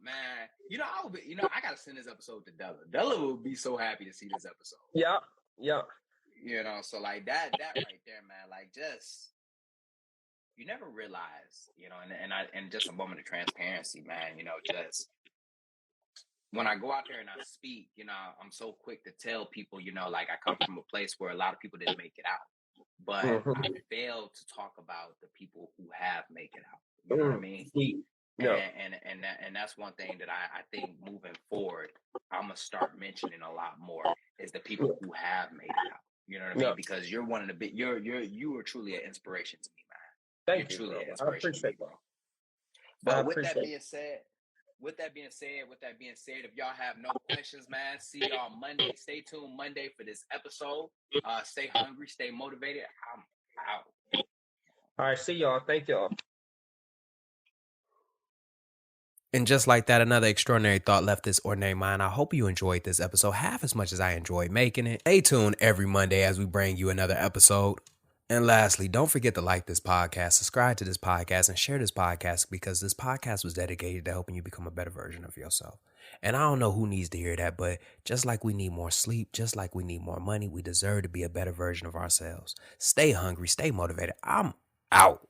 S5: man, I gotta send this episode to Della. Della will be so happy to see this episode.
S6: Yeah.
S5: So like that right there, man, like, just, you never realize, and just a moment of transparency, man, just when I go out there and I speak, I'm so quick to tell people, like, I come from a place where a lot of people didn't make it out, but I fail to talk about the people who have made it out. You know what I mean?
S6: Yeah.
S5: And that's one thing that I think moving forward, I'm gonna start mentioning a lot more, is the people who have made it out. You know what I mean? Because you're one of the you are truly an inspiration to me, man.
S6: Thank you, bro. I appreciate it, bro.
S5: But with that being said, if y'all have no questions, man, see y'all Monday. Stay tuned Monday for this episode. Stay hungry, stay motivated. I'm out.
S6: All right, see y'all. Thank y'all.
S4: And just like that, another extraordinary thought left this ordinary mind. I hope you enjoyed this episode half as much as I enjoyed making it. Stay tuned every Monday as we bring you another episode. And lastly, don't forget to like this podcast, subscribe to this podcast, and share this podcast, because this podcast was dedicated to helping you become a better version of yourself. And I don't know who needs to hear that, but just like we need more sleep, just like we need more money, we deserve to be a better version of ourselves. Stay hungry, stay motivated. I'm out.